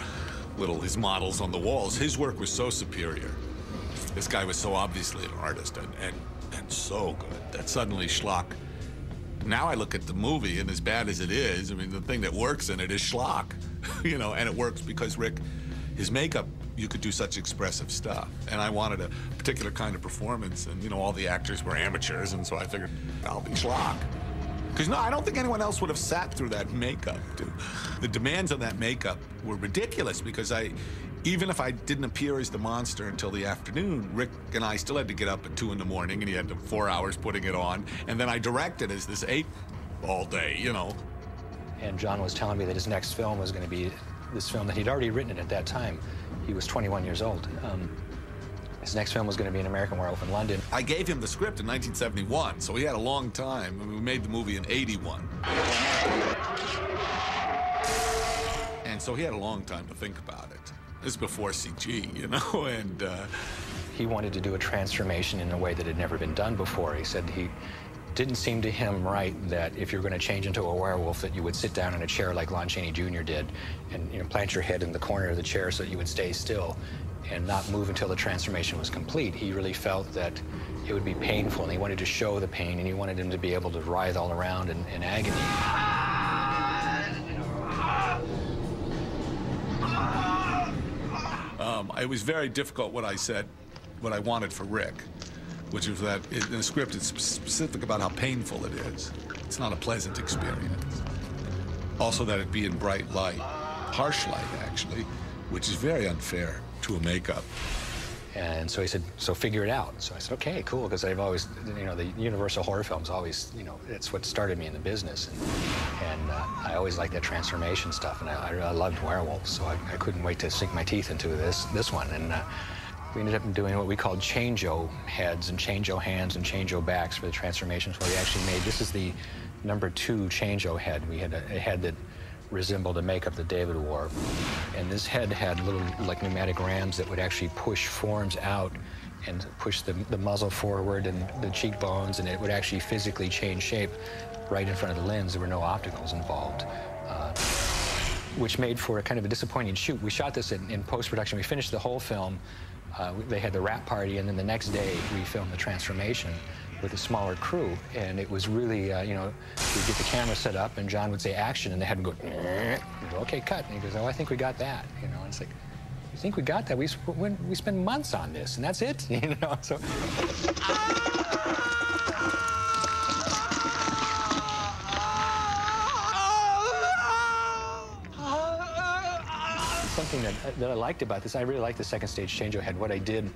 his models on the walls, his work was so superior. This guy was so obviously an artist and so good that suddenly Schlock, now I look at the movie, and as bad as it is, I mean, the thing that works in it is Schlock, you know, and it works because Rick, his makeup, you could do such expressive stuff. And I wanted a particular kind of performance, and, you know, all the actors were amateurs, and so I figured, I'll be Schlock. Because, no, I don't think anyone else would have sat through that makeup, dude. The demands on that makeup were ridiculous, because even if I didn't appear as the monster until the afternoon, Rick and I still had to get up at 2 in the morning, and he had 4 hours putting it on, and then I directed as this ape all day, you know. And John was telling me that his next film was going to be this film that he'd already written it at that time. He was 21 years old. His next film was going to be an American Werewolf in London. I gave him the script in 1971, so he had a long time. I mean, we made the movie in 81. And so he had a long time to think about it. This is before CG, you know, and... He wanted to do a transformation in a way that had never been done before. He said he didn't seem to him right that if you're going to change into a werewolf, that you would sit down in a chair like Lon Chaney Jr. did and, you know, plant your head in the corner of the chair so that you would stay still and not move until the transformation was complete. He really felt that it would be painful, and he wanted to show the pain, and he wanted him to be able to writhe all around in agony. It was very difficult what I said, what I wanted for Rick, which was that in the script it's specific about how painful it is. It's not a pleasant experience. Also that it be in bright light, harsh light actually, which is very unfair to a makeup. And so he said, so figure it out. So I said, okay, cool, because I've always, you know, the Universal horror films always, you know, it's what started me in the business. And I always liked that transformation stuff, and I loved werewolves, so I couldn't wait to sink my teeth into this one. And we ended up doing what we called change-o heads and change-o hands and change-o backs for the transformations, where we actually made, this is the #2 change-o head. We had a head that resembled the makeup that David wore. And this head had little, like, pneumatic rams that would actually push forms out and push the muzzle forward and the cheekbones, and it would actually physically change shape right in front of the lens. There were no opticals involved, which made for a kind of a disappointing shoot. We shot this in post-production. We finished the whole film. They had the wrap party, and then the next day we filmed the transformation with a smaller crew, and it was really, you know, we'd get the camera set up, and John would say action, and they had to go, go, okay, cut. And he goes, oh, I think we got that, you know. And it's like, you think we got that? We spent months on this, and that's it, you know. So. Something that I liked about this, I really liked the second stage change-o head. What I did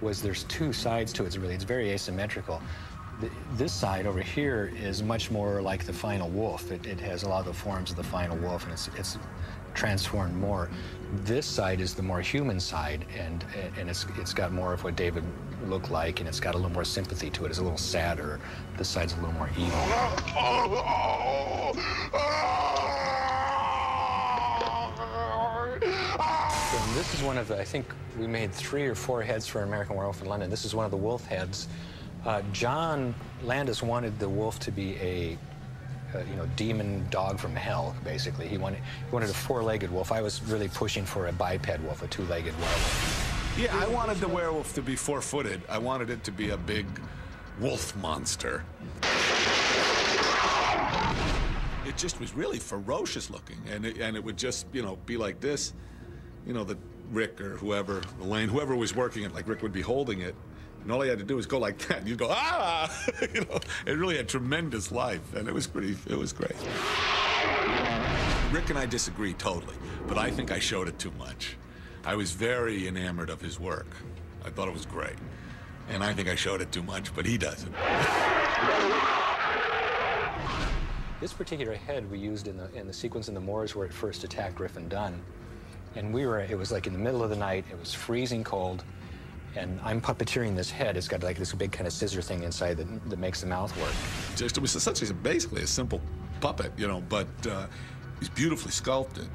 was there's 2 sides to it, really. It's very asymmetrical. This side over here is much more like the final wolf. It has a lot of the forms of the final wolf, and it's transformed more. This side is the more human side, and it's got more of what David looked like, and it's got a little more sympathy to it. It's a little sadder. This side's a little more evil. And this is one of the, I think we made 3 or 4 heads for American Werewolf in London. This is one of the wolf heads. John Landis wanted the wolf to be a you know, demon dog from hell, basically. He wanted a 4-legged wolf. I was really pushing for a biped wolf, a 2-legged werewolf. Yeah, I wanted the werewolf to be 4-footed. I wanted it to be a big wolf monster. it just was really ferocious looking, and it would just, you know, be like this, you know, the Rick or whoever, Elaine, whoever was working it, like Rick would be holding it, and all he had to do was go like that, and you'd go, ah! You know, it really had tremendous life, and it was great. Rick and I disagree totally, but I think I showed it too much. I was very enamored of his work. I thought it was great. And I think I showed it too much, but he doesn't. This particular head we used in the sequence in the moors where it first attacked Griffin Dunn. And it was like in the middle of the night, it was freezing cold, and I'm puppeteering this head. It's got like this big kind of scissor thing inside that makes the mouth work. It was basically a simple puppet, you know, but he's beautifully sculpted.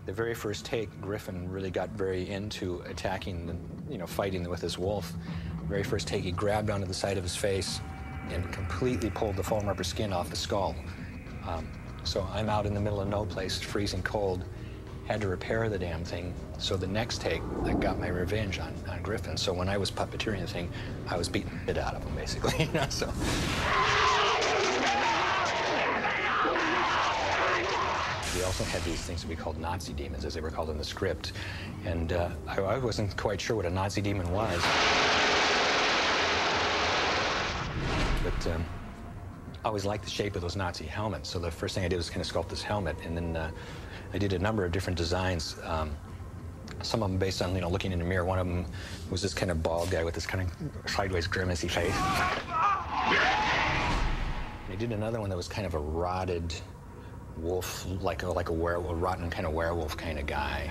The very first take, Griffin really got very into attacking, you know, fighting with this wolf. The very first take, he grabbed onto the side of his face and completely pulled the foam rubber skin off the skull. So I'm out in the middle of no place, freezing cold, had to repair the damn thing. So the next take, I got my revenge on Griffin. So when I was puppeteering the thing, I was beating it out of him, basically, you know, so. We also had these things that we called Nazi demons, as they were called in the script. And I wasn't quite sure what a Nazi demon was. But I always liked the shape of those Nazi helmets. So the first thing I did was kind of sculpt this helmet. And then I did a number of different designs. Some of them based on, you know, looking in the mirror. One of them was this kind of bald guy with this kind of sideways grimacy face. And I did another one that was kind of a rotted wolf, like a werewolf, a rotten kind of werewolf kind of guy.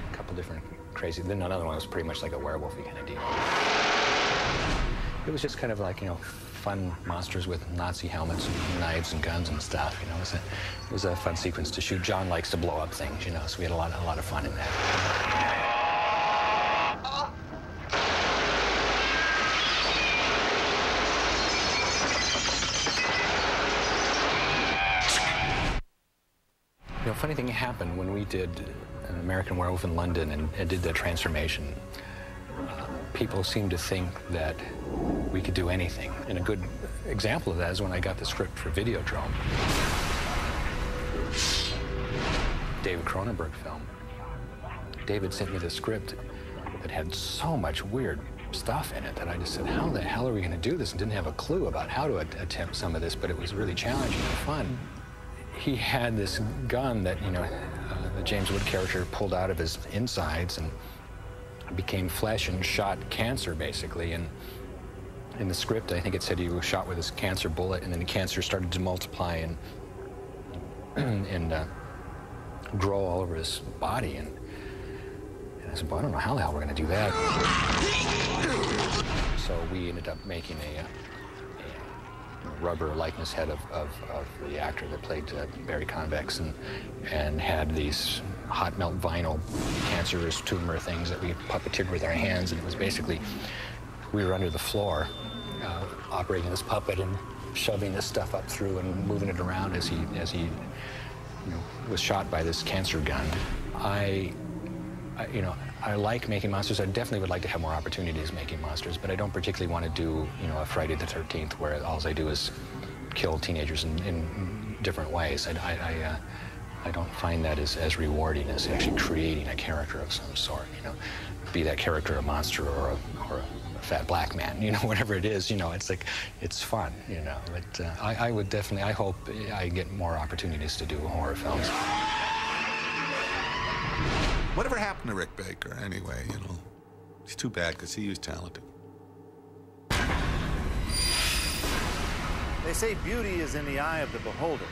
A couple different crazy. Then another one was pretty much like a werewolfy kind of deal. It was just kind of like, you know, fun monsters with Nazi helmets and knives and guns and stuff. You know, it was a fun sequence to shoot. John likes to blow up things, you know, so we had a lot of fun in that. You know, funny thing happened when we did An American Werewolf in London and did the transformation. People seemed to think that we could do anything. And a good example of that is when I got the script for Videodrome. David Cronenberg film. David sent me the script that had so much weird stuff in it that I just said, how the hell are we going to do this? And didn't have a clue about how to attempt some of this, but it was really challenging and fun. He had this gun that, you know, the James Wood character pulled out of his insides and became flesh and shot cancer, basically. And in the script, I think it said he was shot with his cancer bullet, and then the cancer started to multiply and grow all over his body. And I said, well, I don't know how the hell we're going to do that. So we ended up making a rubber likeness head of the actor that played Barry Convex, and had these hot melt vinyl cancerous tumor things that we puppeteered with our hands. And it was basically, we were under the floor operating this puppet and shoving this stuff up through and moving it around as he you know, was shot by this cancer gun. You know, I like making monsters. I definitely would like to have more opportunities making monsters, but I don't particularly want to do, you know, a Friday the 13th where all I do is kill teenagers in different ways. I don't find that as rewarding as actually creating a character of some sort, you know, be that character a monster or a fat black man, you know, whatever it is, you know, it's like, it's fun, you know. But I would definitely, I hope I get more opportunities to do horror films. Whatever happened to Rick Baker, anyway, you know? It's too bad, because he was talented. They say beauty is in the eye of the beholder.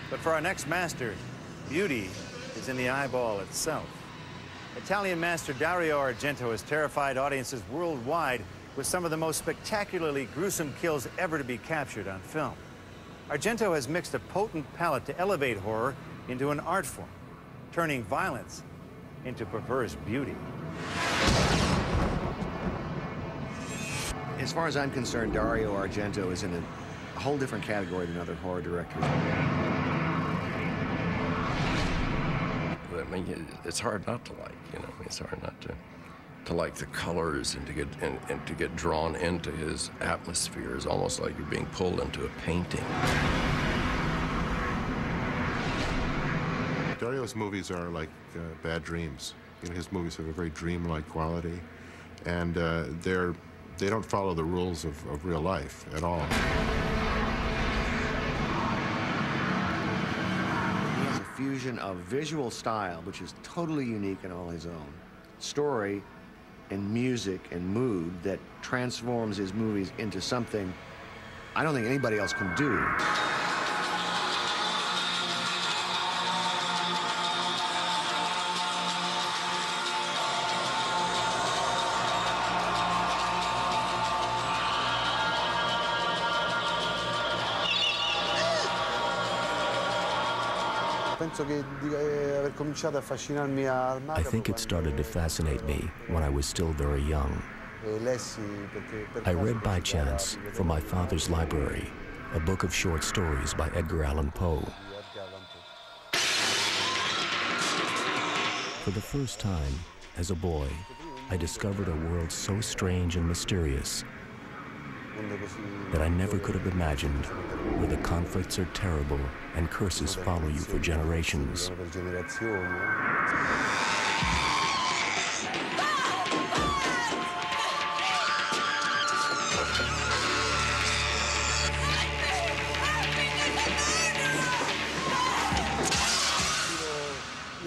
But for our next master, beauty is in the eyeball itself. Italian master Dario Argento has terrified audiences worldwide with some of the most spectacularly gruesome kills ever to be captured on film. Argento has mixed a potent palette to elevate horror into an art form, turning violence into perverse beauty. As far as I'm concerned, Dario Argento is in a whole different category than other horror directors. I mean, it's hard not to like, you know, it's hard not to. to like the colors and to get drawn into his atmosphere is almost like you're being pulled into a painting. Dario's movies are like bad dreams. You know, his movies have a very dreamlike quality, and they don't follow the rules of real life at all. He has a fusion of visual style, which is totally unique and all his own, story and music and mood that transforms his movies into something I don't think anybody else can do. I think it started to fascinate me when I was still very young. I read by chance from my father's library a book of short stories by Edgar Allan Poe. For the first time, as a boy, I discovered a world so strange and mysterious that I never could have imagined, where the conflicts are terrible and curses follow you for generations.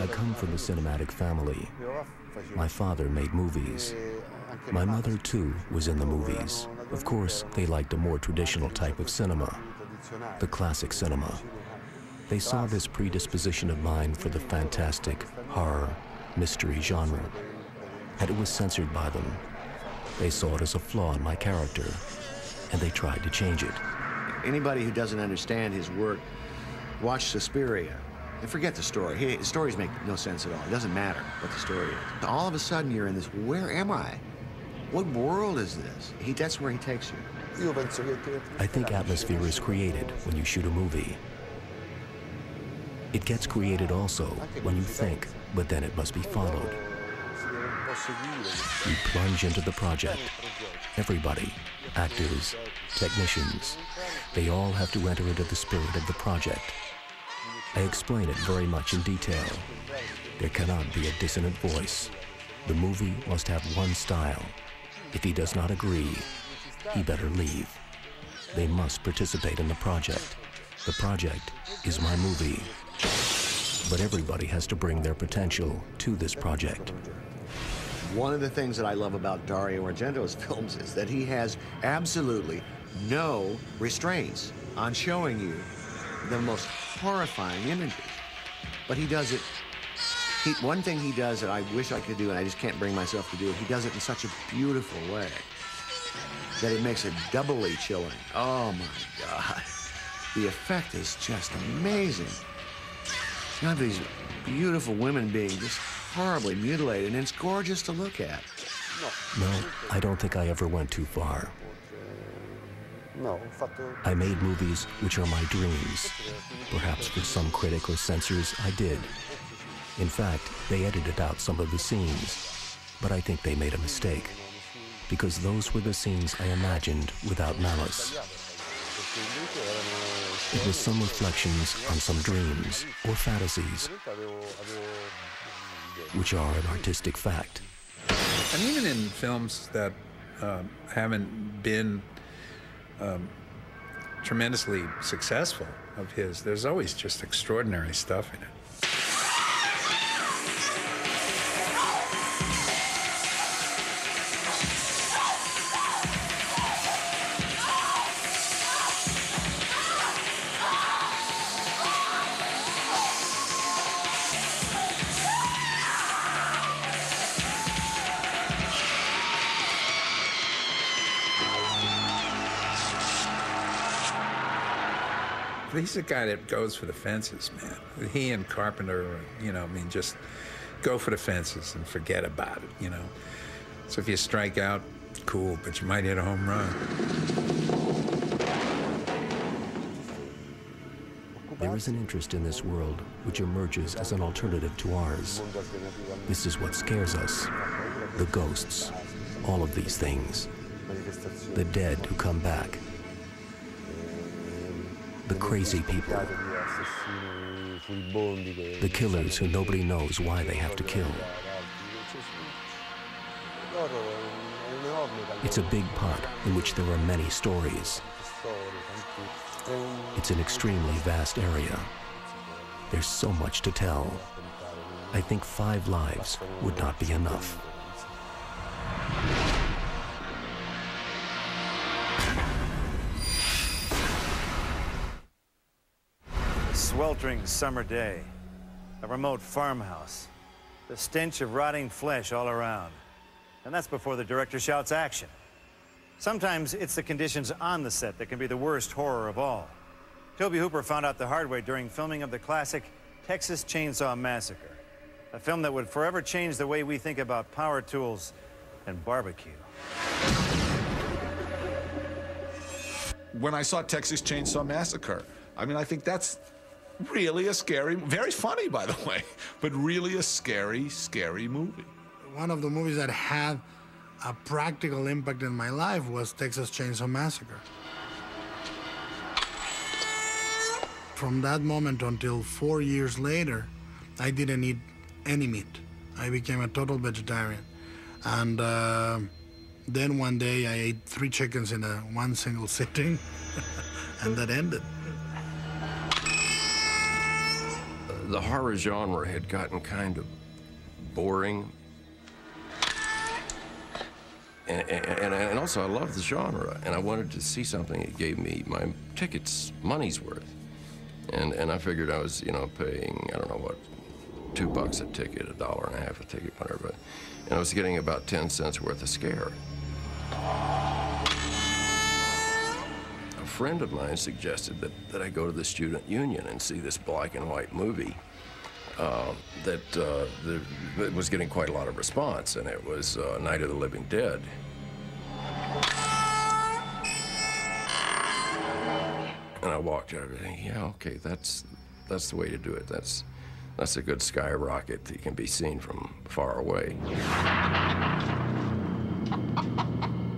I come from a cinematic family. My father made movies. My mother, too, was in the movies. Of course, they liked a more traditional type of cinema, the classic cinema. They saw this predisposition of mine for the fantastic, horror, mystery genre, and it was censored by them. They saw it as a flaw in my character, and they tried to change it. Anybody who doesn't understand his work, watch Suspiria. And forget the story. The stories make no sense at all. It doesn't matter what the story is. All of a sudden, you're in this, where am I? What world is this? That's where he takes you. I think atmosphere is created when you shoot a movie. It gets created also when you think, but then it must be followed. You plunge into the project. Everybody, actors, technicians, they all have to enter into the spirit of the project. I explain it very much in detail. There cannot be a dissonant voice. The movie must have one style. If he does not agree, he better leave. They must participate in the project. The project is my movie. But everybody has to bring their potential to this project. One of the things that I love about Dario Argento's films is that he has absolutely no restraints on showing you the most horrifying images. But he does it, one thing he does that I wish I could do, and I just can't bring myself to do it, he does it in such a beautiful way that it makes it doubly chilling. Oh my God. The effect is just amazing. You have these beautiful women being just horribly mutilated, and it's gorgeous to look at. No, I don't think I ever went too far. I made movies which are my dreams. Perhaps for some critic or censors, I did. In fact, they edited out some of the scenes, but I think they made a mistake, because those were the scenes I imagined without malice. It was some reflections on some dreams or fantasies, which are an artistic fact. And even in films that haven't been tremendously successful of his, there's always just extraordinary stuff in it. He's a guy that goes for the fences, man. He and Carpenter, you know, I mean, just go for the fences and forget about it, you know. So if you strike out, cool, but you might hit a home run. There is an interest in this world which emerges as an alternative to ours. This is what scares us. The ghosts, all of these things. The dead who come back. The crazy people. The killers who nobody knows why they have to kill. It's a big pot in which there are many stories. It's an extremely vast area. There's so much to tell. I think 5 lives would not be enough. A sweltering summer day, a remote farmhouse, the stench of rotting flesh all around. And that's before the director shouts action. Sometimes it's the conditions on the set that can be the worst horror of all. Tobe Hooper found out the hard way during filming of the classic Texas Chainsaw Massacre, a film that would forever change the way we think about power tools and barbecue. When I saw Texas Chainsaw Massacre, I mean, I think that's really a scary, very funny, by the way, but really a scary, scary movie. One of the movies that had a practical impact in my life was Texas Chainsaw Massacre. From that moment until 4 years later, I didn't eat any meat. I became a total vegetarian. And then one day I ate 3 chickens in one single sitting, and that ended. The horror genre had gotten kind of boring. And also, I loved the genre, and I wanted to see something that gave me my tickets money's worth. And I figured I was, you know, paying, I don't know what, $2 a ticket, $1.50 a ticket, whatever. And I was getting about 10 cents worth of scare. A friend of mine suggested that I go to the student union and see this black and white movie that was getting quite a lot of response, and it was Night of the Living Dead. And I walked out thinking, yeah, okay, that's the way to do it. That's a good skyrocket that can be seen from far away.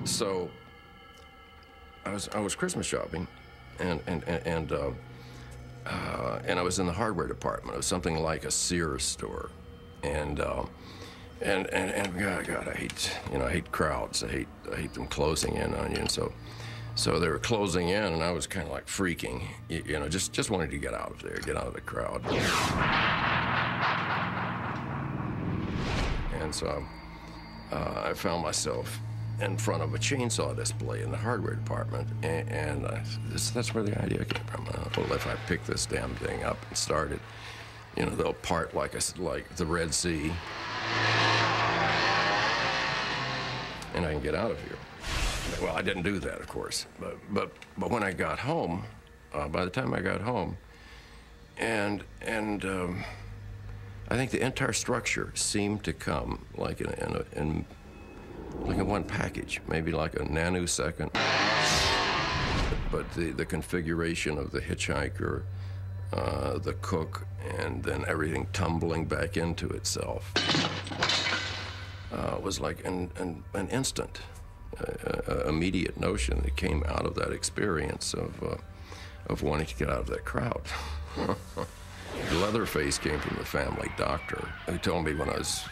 So I was Christmas shopping, and I was in the hardware department. It was something like a Sears store, and God, I hate crowds. I hate them closing in on you, and so they were closing in, and I was kind of like freaking, you know, just wanted to get out of there, get out of the crowd. And so I found myself in front of a chainsaw display in the hardware department, and that's where the idea came from. Well, if I pick this damn thing up and start it, you know, they'll part like the Red Sea, and I can get out of here. Well, I didn't do that, of course, but when I got home, by the time I got home, and I think the entire structure seemed to come like in one package, maybe like a nanosecond. But the configuration of the hitchhiker, the cook, and then everything tumbling back into itself was like an instant, immediate notion that came out of that experience of wanting to get out of that crowd. Leatherface came from the family doctor, who told me when I was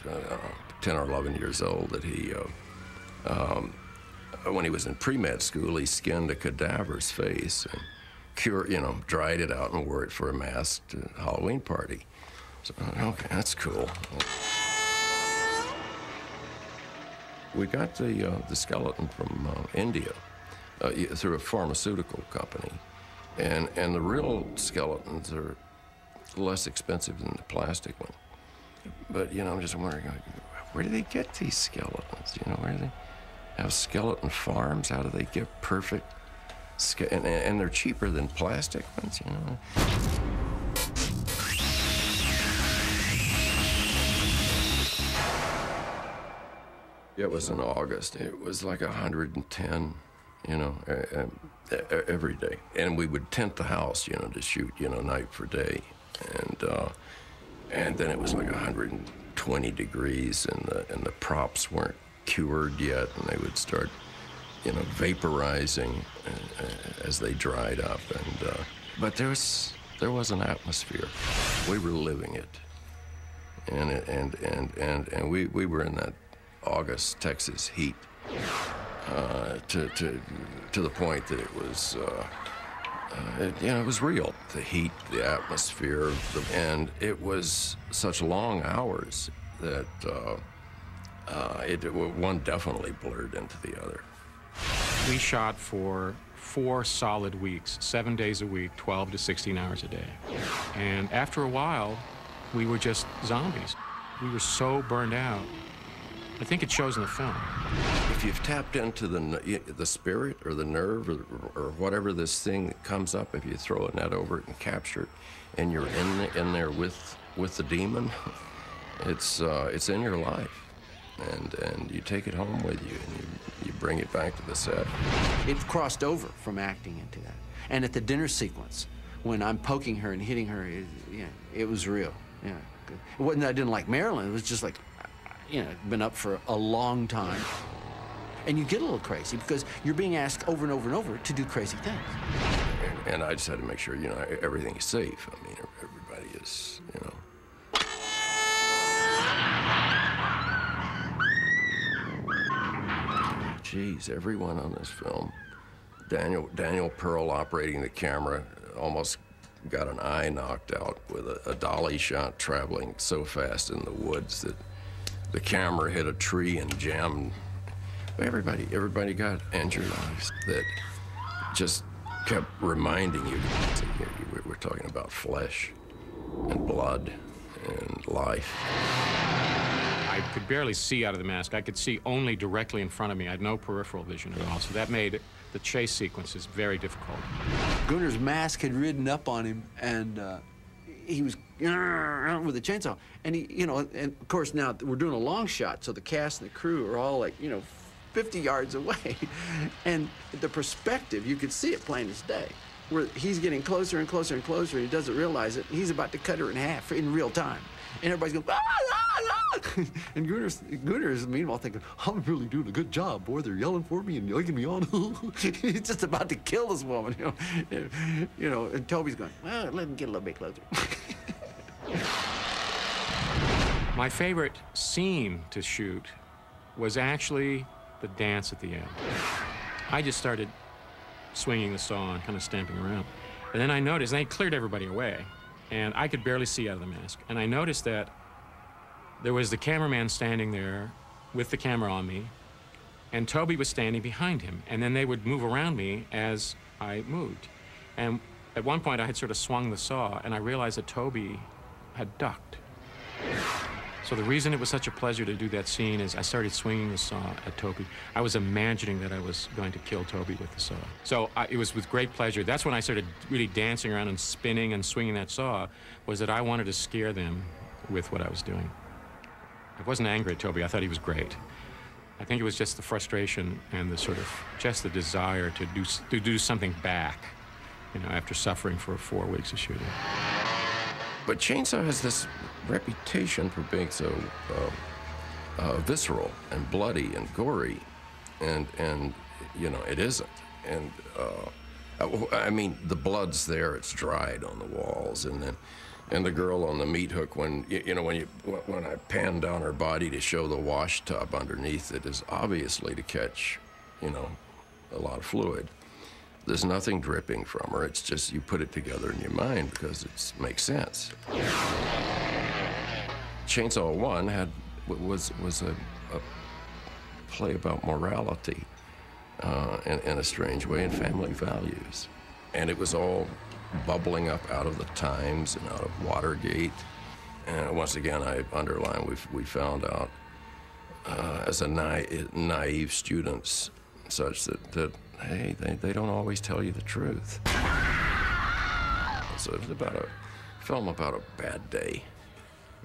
10 or 11 years old that he, when he was in pre-med school, he skinned a cadaver's face and dried it out and wore it for a masked Halloween party. So, okay, that's cool. We got the skeleton from India through a pharmaceutical company, and the real skeletons are less expensive than the plastic one. But, you know, I'm just wondering, where do they get these skeletons? You know, where do they have skeleton farms? How do they get perfect and they're cheaper than plastic ones, you know? It was in August. It was like 110 you know, every day. And we would tent the house, you know, to shoot, you know, night for day. And then it was like 120 degrees, and the props weren't cured yet, and they would start, you know, vaporizing as they dried up. But there was an atmosphere. We were living it, and we were in that August Texas heat to the point that it was. You know, it was real. The heat, the atmosphere, and it was such long hours that one definitely blurred into the other. We shot for 4 solid weeks, 7 days a week, 12 to 16 hours a day. And after a while, we were just zombies. We were so burned out. I think it shows in the film. If you've tapped into the spirit or the nerve or whatever this thing that comes up, if you throw a net over it and capture it, and you're in there with the demon, it's in your life, and you take it home with you, and you bring it back to the set. It crossed over from acting into that, and at the dinner sequence, when I'm poking her and hitting her, it was real. Yeah, it wasn't that I didn't like Marilyn. It was just like, you know, been up for a long time. And you get a little crazy because you're being asked over and over and over to do crazy things. And I just had to make sure, you know, everything is safe. I mean, everybody is, you know. Geez, everyone on this film. Daniel Pearl operating the camera almost got an eye knocked out with a dolly shot traveling so fast in the woods that the camera hit a tree and jammed. Everybody got injured. That just kept reminding you. We're talking about flesh and blood and life. I could barely see out of the mask. I could see only directly in front of me. I had no peripheral vision at all. So that made the chase sequences very difficult. Gunner's mask had ridden up on him, and he was with a chainsaw. And he, you know, and of course now we're doing a long shot, so the cast and the crew are all like, you know, 50 yards away. And the perspective, you could see it plain as day, where he's getting closer and closer and closer, and he doesn't realize it. He's about to cut her in half in real time. And everybody's going, ah, ah, ah. And Gunner's meanwhile thinking, I'm really doing a good job, boy. They're yelling for me and egging me on. He's just about to kill this woman, you know. And Toby's going, well, let him get a little bit closer. My favorite scene to shoot was actually the dance at the end. I just started swinging the saw and kind of stamping around. And then I noticed, and they cleared everybody away, and I could barely see out of the mask. And I noticed that there was the cameraman standing there with the camera on me, and Toby was standing behind him. And then they would move around me as I moved. And at one point, I had sort of swung the saw, and I realized that Toby had ducked. So the reason it was such a pleasure to do that scene is I started swinging the saw at Toby. I was imagining that I was going to kill Toby with the saw. So it was with great pleasure. That's when I started really dancing around and spinning and swinging that saw, was that I wanted to scare them with what I was doing. I wasn't angry at Toby. I thought he was great. I think it was just the frustration and the sort of, just the desire to do something back, you know, after suffering for 4 weeks of shooting. But Chainsaw has this reputation for being so visceral and bloody and gory, and you know, it isn't. And I mean, the blood's there; it's dried on the walls, and the girl on the meat hook. When I pan down her body to show the wash tub underneath it is obviously to catch, you know, a lot of fluid. There's nothing dripping from her. It's just you put it together in your mind because it makes sense. Chainsaw 1 was a play about morality in a strange way, and family values. And it was all bubbling up out of the Times and out of Watergate. And once again, I underline, we found out as a naive students such that hey, they don't always tell you the truth. So it's about a film about a bad day.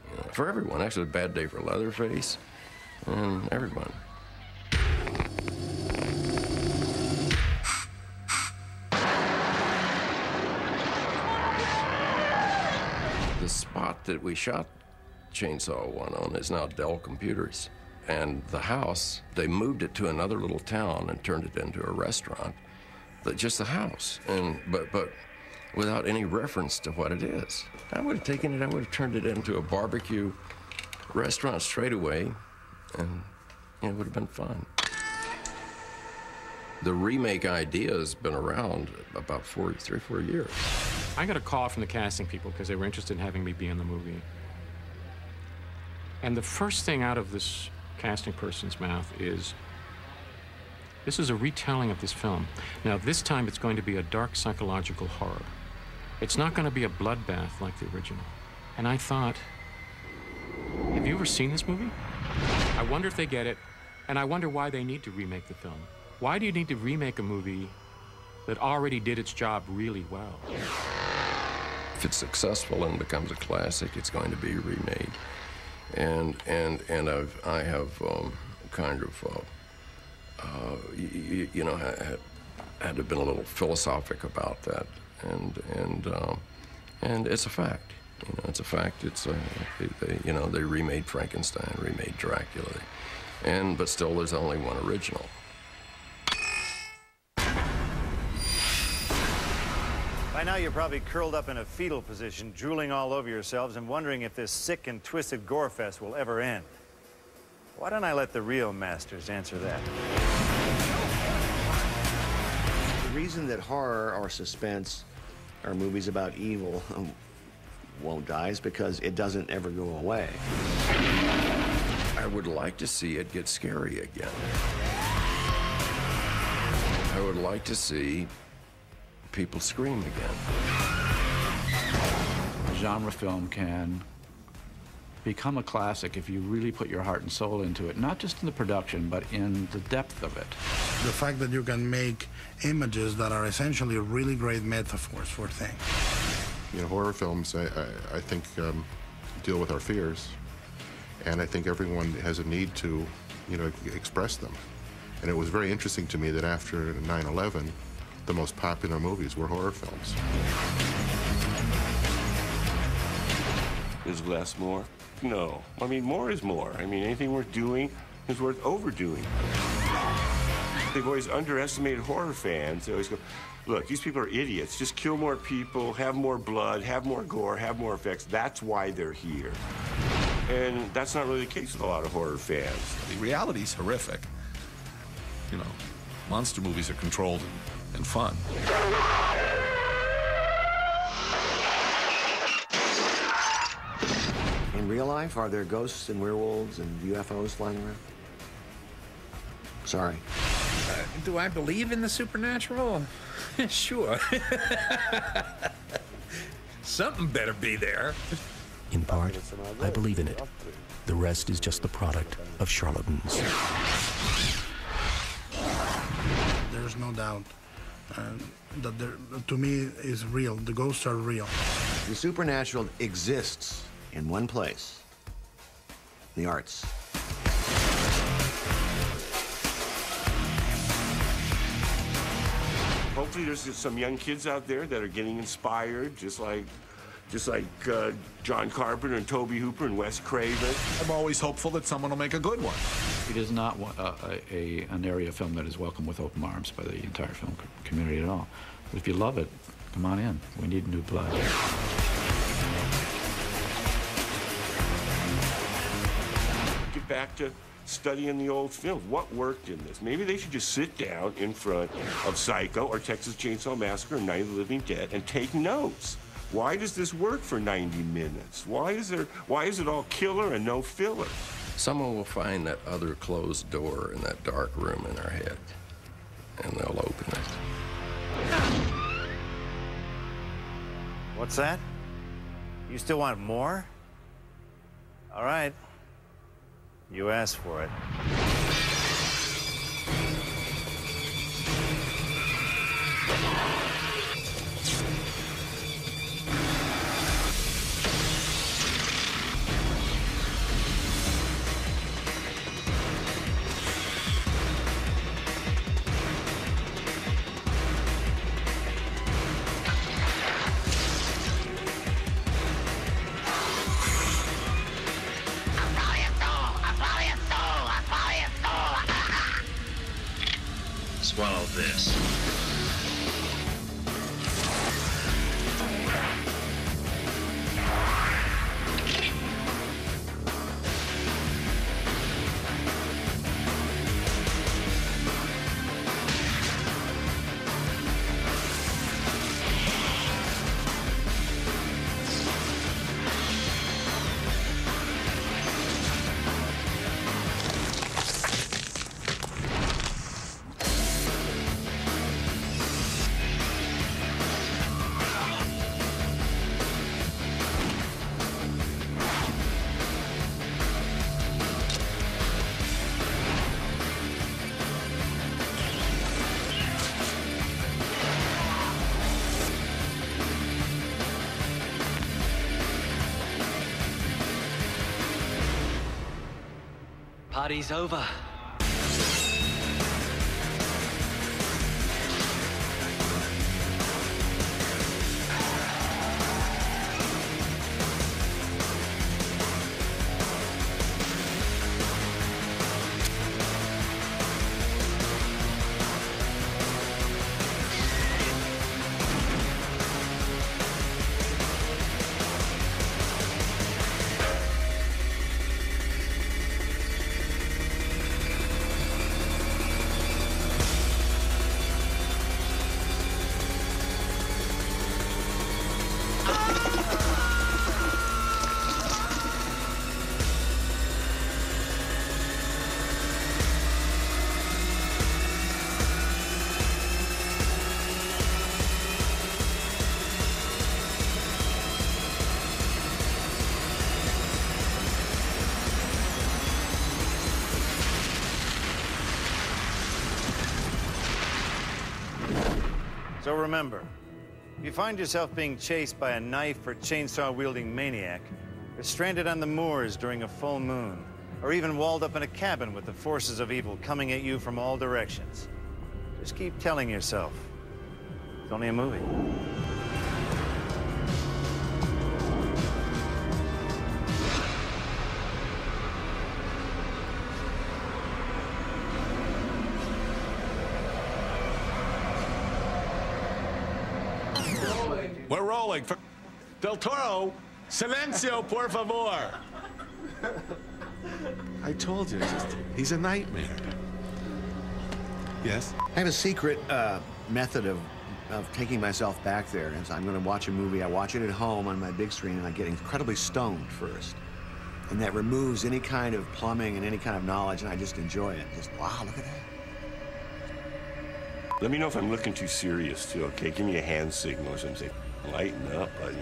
You know, for everyone, actually a bad day for Leatherface and everyone. The spot that we shot Chainsaw 1 on is now Dell Computers. And the house, they moved it to another little town and turned it into a restaurant. Just the house, but without any reference to what it is. I would have taken it, I would have turned it into a barbecue restaurant straight away, and it would have been fun. The remake idea has been around about 3 or 4 years. I got a call from the casting people because they were interested in having me be in the movie. And the first thing out of this casting person's mouth is, this is a retelling of this film. Now, this time it's going to be a dark psychological horror. It's not going to be a bloodbath like the original. And I thought, have you ever seen this movie? I wonder if they get it, and I wonder why they need to remake the film. Why do you need to remake a movie that already did its job really well? If it's successful and becomes a classic, it's going to be remade. And I have kind of, you know, had to have been a little philosophic about that, and it's a fact. You know, it's a fact. It's you know, they remade Frankenstein, remade Dracula, but still, there's only one original. By now, you're probably curled up in a fetal position, drooling all over yourselves and wondering if this sick and twisted gore fest will ever end. Why don't I let the real masters answer that? The reason that horror or suspense or movies about evil won't die is because it doesn't ever go away. I would like to see it get scary again. I would like to see people scream again. A genre film can become a classic if you really put your heart and soul into it, not just in the production, but in the depth of it. The fact that you can make images that are essentially really great metaphors for things. You know, horror films, I think, deal with our fears, and I think everyone has a need to, you know, express them. And it was very interesting to me that after 9/11, the most popular movies were horror films. Is less more? No. I mean, more is more. I mean, anything worth doing is worth overdoing. They've always underestimated horror fans. They always go, look, these people are idiots. Just kill more people, have more blood, have more gore, have more effects. That's why they're here. And that's not really the case with a lot of horror fans. The reality's horrific. You know, monster movies are controlled and fun. In real life, are there ghosts and werewolves and UFOs flying around? Sorry. Do I believe in the supernatural? Sure. Something better be there. In part, I believe in it. The rest is just the product of charlatans. There's no doubt that to me is real. The ghosts are real. The supernatural exists in one place, the arts. Hopefully there's just some young kids out there that are getting inspired, just like John Carpenter and Tobe Hooper and Wes Craven. I'm always hopeful that someone will make a good one. It is not an area of film that is welcomed with open arms by the entire film community at all. But if you love it, come on in. We need new blood. Get back to studying the old films. What worked in this? Maybe they should just sit down in front of Psycho or Texas Chainsaw Massacre or Night of the Living Dead and take notes. Why does this work for 90 minutes? Why is it all killer and no filler? Someone will find that other closed door in that dark room in our head, and they'll open it. What's that? You still want more? All right. You asked for it. swallow this. Party's over. So remember, if you find yourself being chased by a knife or chainsaw-wielding maniac, or stranded on the moors during a full moon, or even walled up in a cabin with the forces of evil coming at you from all directions, just keep telling yourself, it's only a movie. We're rolling. Del Toro, silencio, por favor. I told you, he's a nightmare. Yes? I have a secret method of taking myself back there. And so I'm going to watch a movie. I watch it at home on my big screen, and I get incredibly stoned first. And that removes any kind of plumbing and any kind of knowledge, and I just enjoy it. Just, wow, look at that. Let me know if I'm looking too serious, too, okay? Give me a hand signal or something. Lighten up, buddy.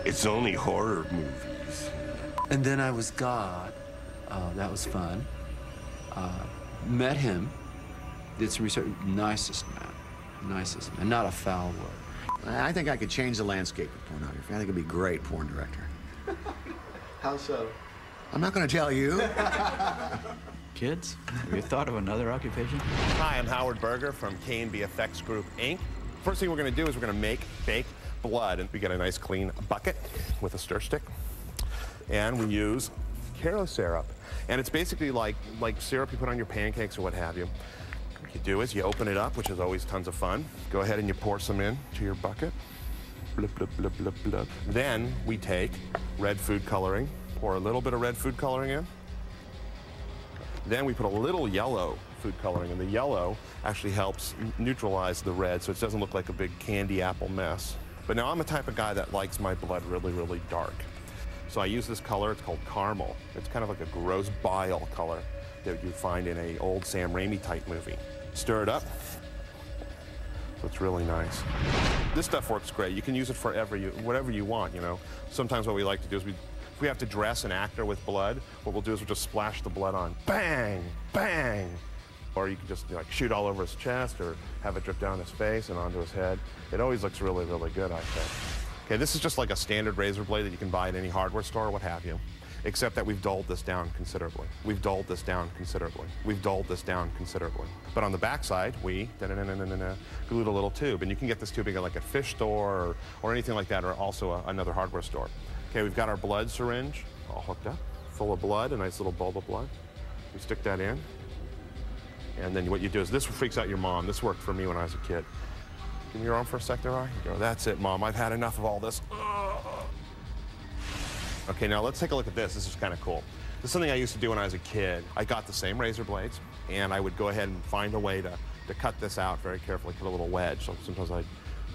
It's only horror movies. And then I was God. That was fun. Met him. Did some research. Nicest man. Nicest man. Not a foul word. I think I could change the landscape of pornography. I think I'd be a great porn director. How so? I'm not going to tell you. Kids, have you thought of another occupation? Hi, I'm Howard Berger from K&B Effects Group, Inc. First thing we're going to do is we're going to make fake blood. And we get a nice clean bucket with a stir stick. And we use Caro syrup. And it's basically like syrup you put on your pancakes or what have you. What you do is you open it up, which is always tons of fun. Go ahead and you pour some in to your bucket. Blub, blub, blub, blub, blub. Then we take red food coloring, pour a little bit of red food coloring in. Then we put a little yellow food coloring, and the yellow actually helps neutralize the red so it doesn't look like a big candy apple mess. But now I'm the type of guy that likes my blood really, really dark. So I use this color, it's called caramel. It's kind of like a gross bile color that you'd find in an old Sam Raimi type movie. Stir it up, so it's really nice. This stuff works great. You can use it for whatever you want, you know. Sometimes what we like to do is if we have to dress an actor with blood, what we'll do is we'll just splash the blood on. Bang, bang. Or you can just like shoot all over his chest or have it drip down his face and onto his head. It always looks really, really good, I think. Okay, this is just like a standard razor blade that you can buy at any hardware store or what have you, except that we've dulled this down considerably. We've dulled this down considerably. We've dulled this down considerably. But on the backside, we glued a little tube, and you can get this tubing at like a fish store or anything like that, or also another hardware store. Okay, we've got our blood syringe all hooked up, full of blood, a nice little bulb of blood. We stick that in, And then what you do is, this freaks out your mom. This worked for me when I was a kid. Give me your arm for a sec there, Ryan. You go, that's it, Mom. I've had enough of all this. Okay, now let's take a look at this. This is kind of cool. This is something I used to do when I was a kid. I got the same razor blades, and I would go ahead and find a way to cut this out very carefully, cut a little wedge. So sometimes I'd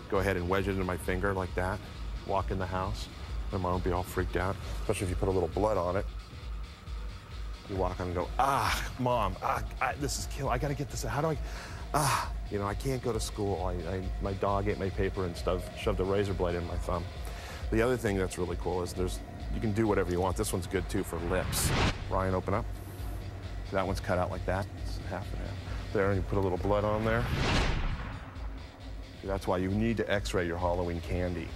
go ahead and wedge it into my finger like that, walk in the house. My mom would be all freaked out, especially if you put a little blood on it. You walk on and go, Mom, this is killing. I gotta get this out. How do I, you know, I can't go to school. My dog ate my paper and shoved a razor blade in my thumb. The other thing that's really cool is you can do whatever you want. This one's good too for lips. Ryan, open up. That one's cut out like that. It's half and half. There, and you put a little blood on there. That's why you need to x-ray your Halloween candy.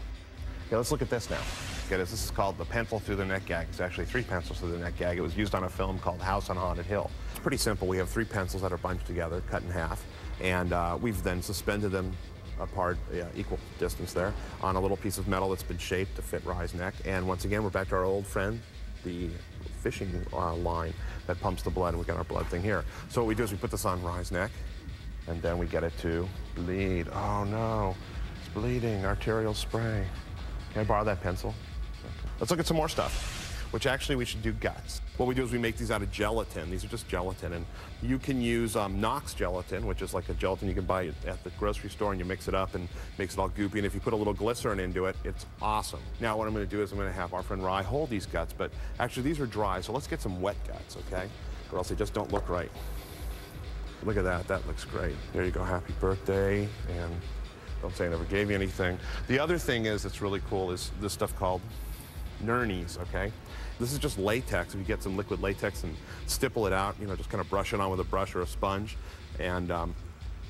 Okay, let's look at this now. Okay, this is called the pencil through the neck gag. It's actually 3 pencils through the neck gag. It was used on a film called House on Haunted Hill. It's pretty simple. We have 3 pencils that are bunched together, cut in half, and we've then suspended them apart, equal distance there, on a little piece of metal that's been shaped to fit Rye's neck. And once again, we're back to our old friend, the fishing line that pumps the blood, and we got our blood thing here. So what we do is we put this on Rye's neck, and then we get it to bleed. Oh no, it's bleeding, arterial spray. Can I borrow that pencil? Okay. Let's look at some more stuff, which actually we should do guts. What we do is we make these out of gelatin. These are just gelatin, and you can use Knox gelatin, which is like a gelatin you can buy at the grocery store, and you mix it up and makes it all goopy, and if you put a little glycerin into it, it's awesome. Now what I'm gonna do is I'm gonna have our friend Rye hold these guts, but actually these are dry, so let's get some wet guts, okay? Or else they just don't look right. Look at that, that looks great. There you go, happy birthday, and don't say I never gave you anything. The other thing is, that's really cool, is this stuff called Nurnies, okay? This is just latex. If you get some liquid latex and stipple it out, you know, just kind of brush it on with a brush or a sponge, and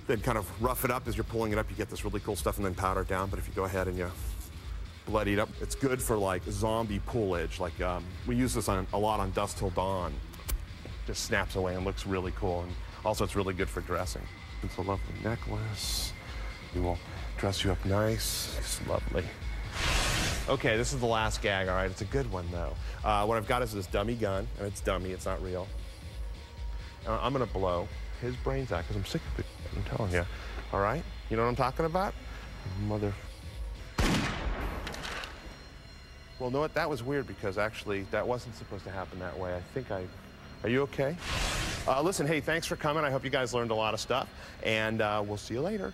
then kind of rough it up as you're pulling it up. You get this really cool stuff, and then powder it down. But if you go ahead and you bloody it up, it's good for like zombie pullage. Like we use this a lot on Dusk Till Dawn. Just snaps away and looks really cool. And also it's really good for dressing. It's a lovely necklace. We will dress you up nice. It's lovely. Okay, this is the last gag, all right? It's a good one, though. What I've got is this dummy gun, and it's dummy, it's not real. I'm gonna blow his brains out, because I'm sick of it, I'm telling you. All right? You know what I'm talking about? Mother... Well, know what? That was weird, because actually, that wasn't supposed to happen that way. Are you okay? Listen, hey, thanks for coming. I hope you guys learned a lot of stuff, and we'll see you later.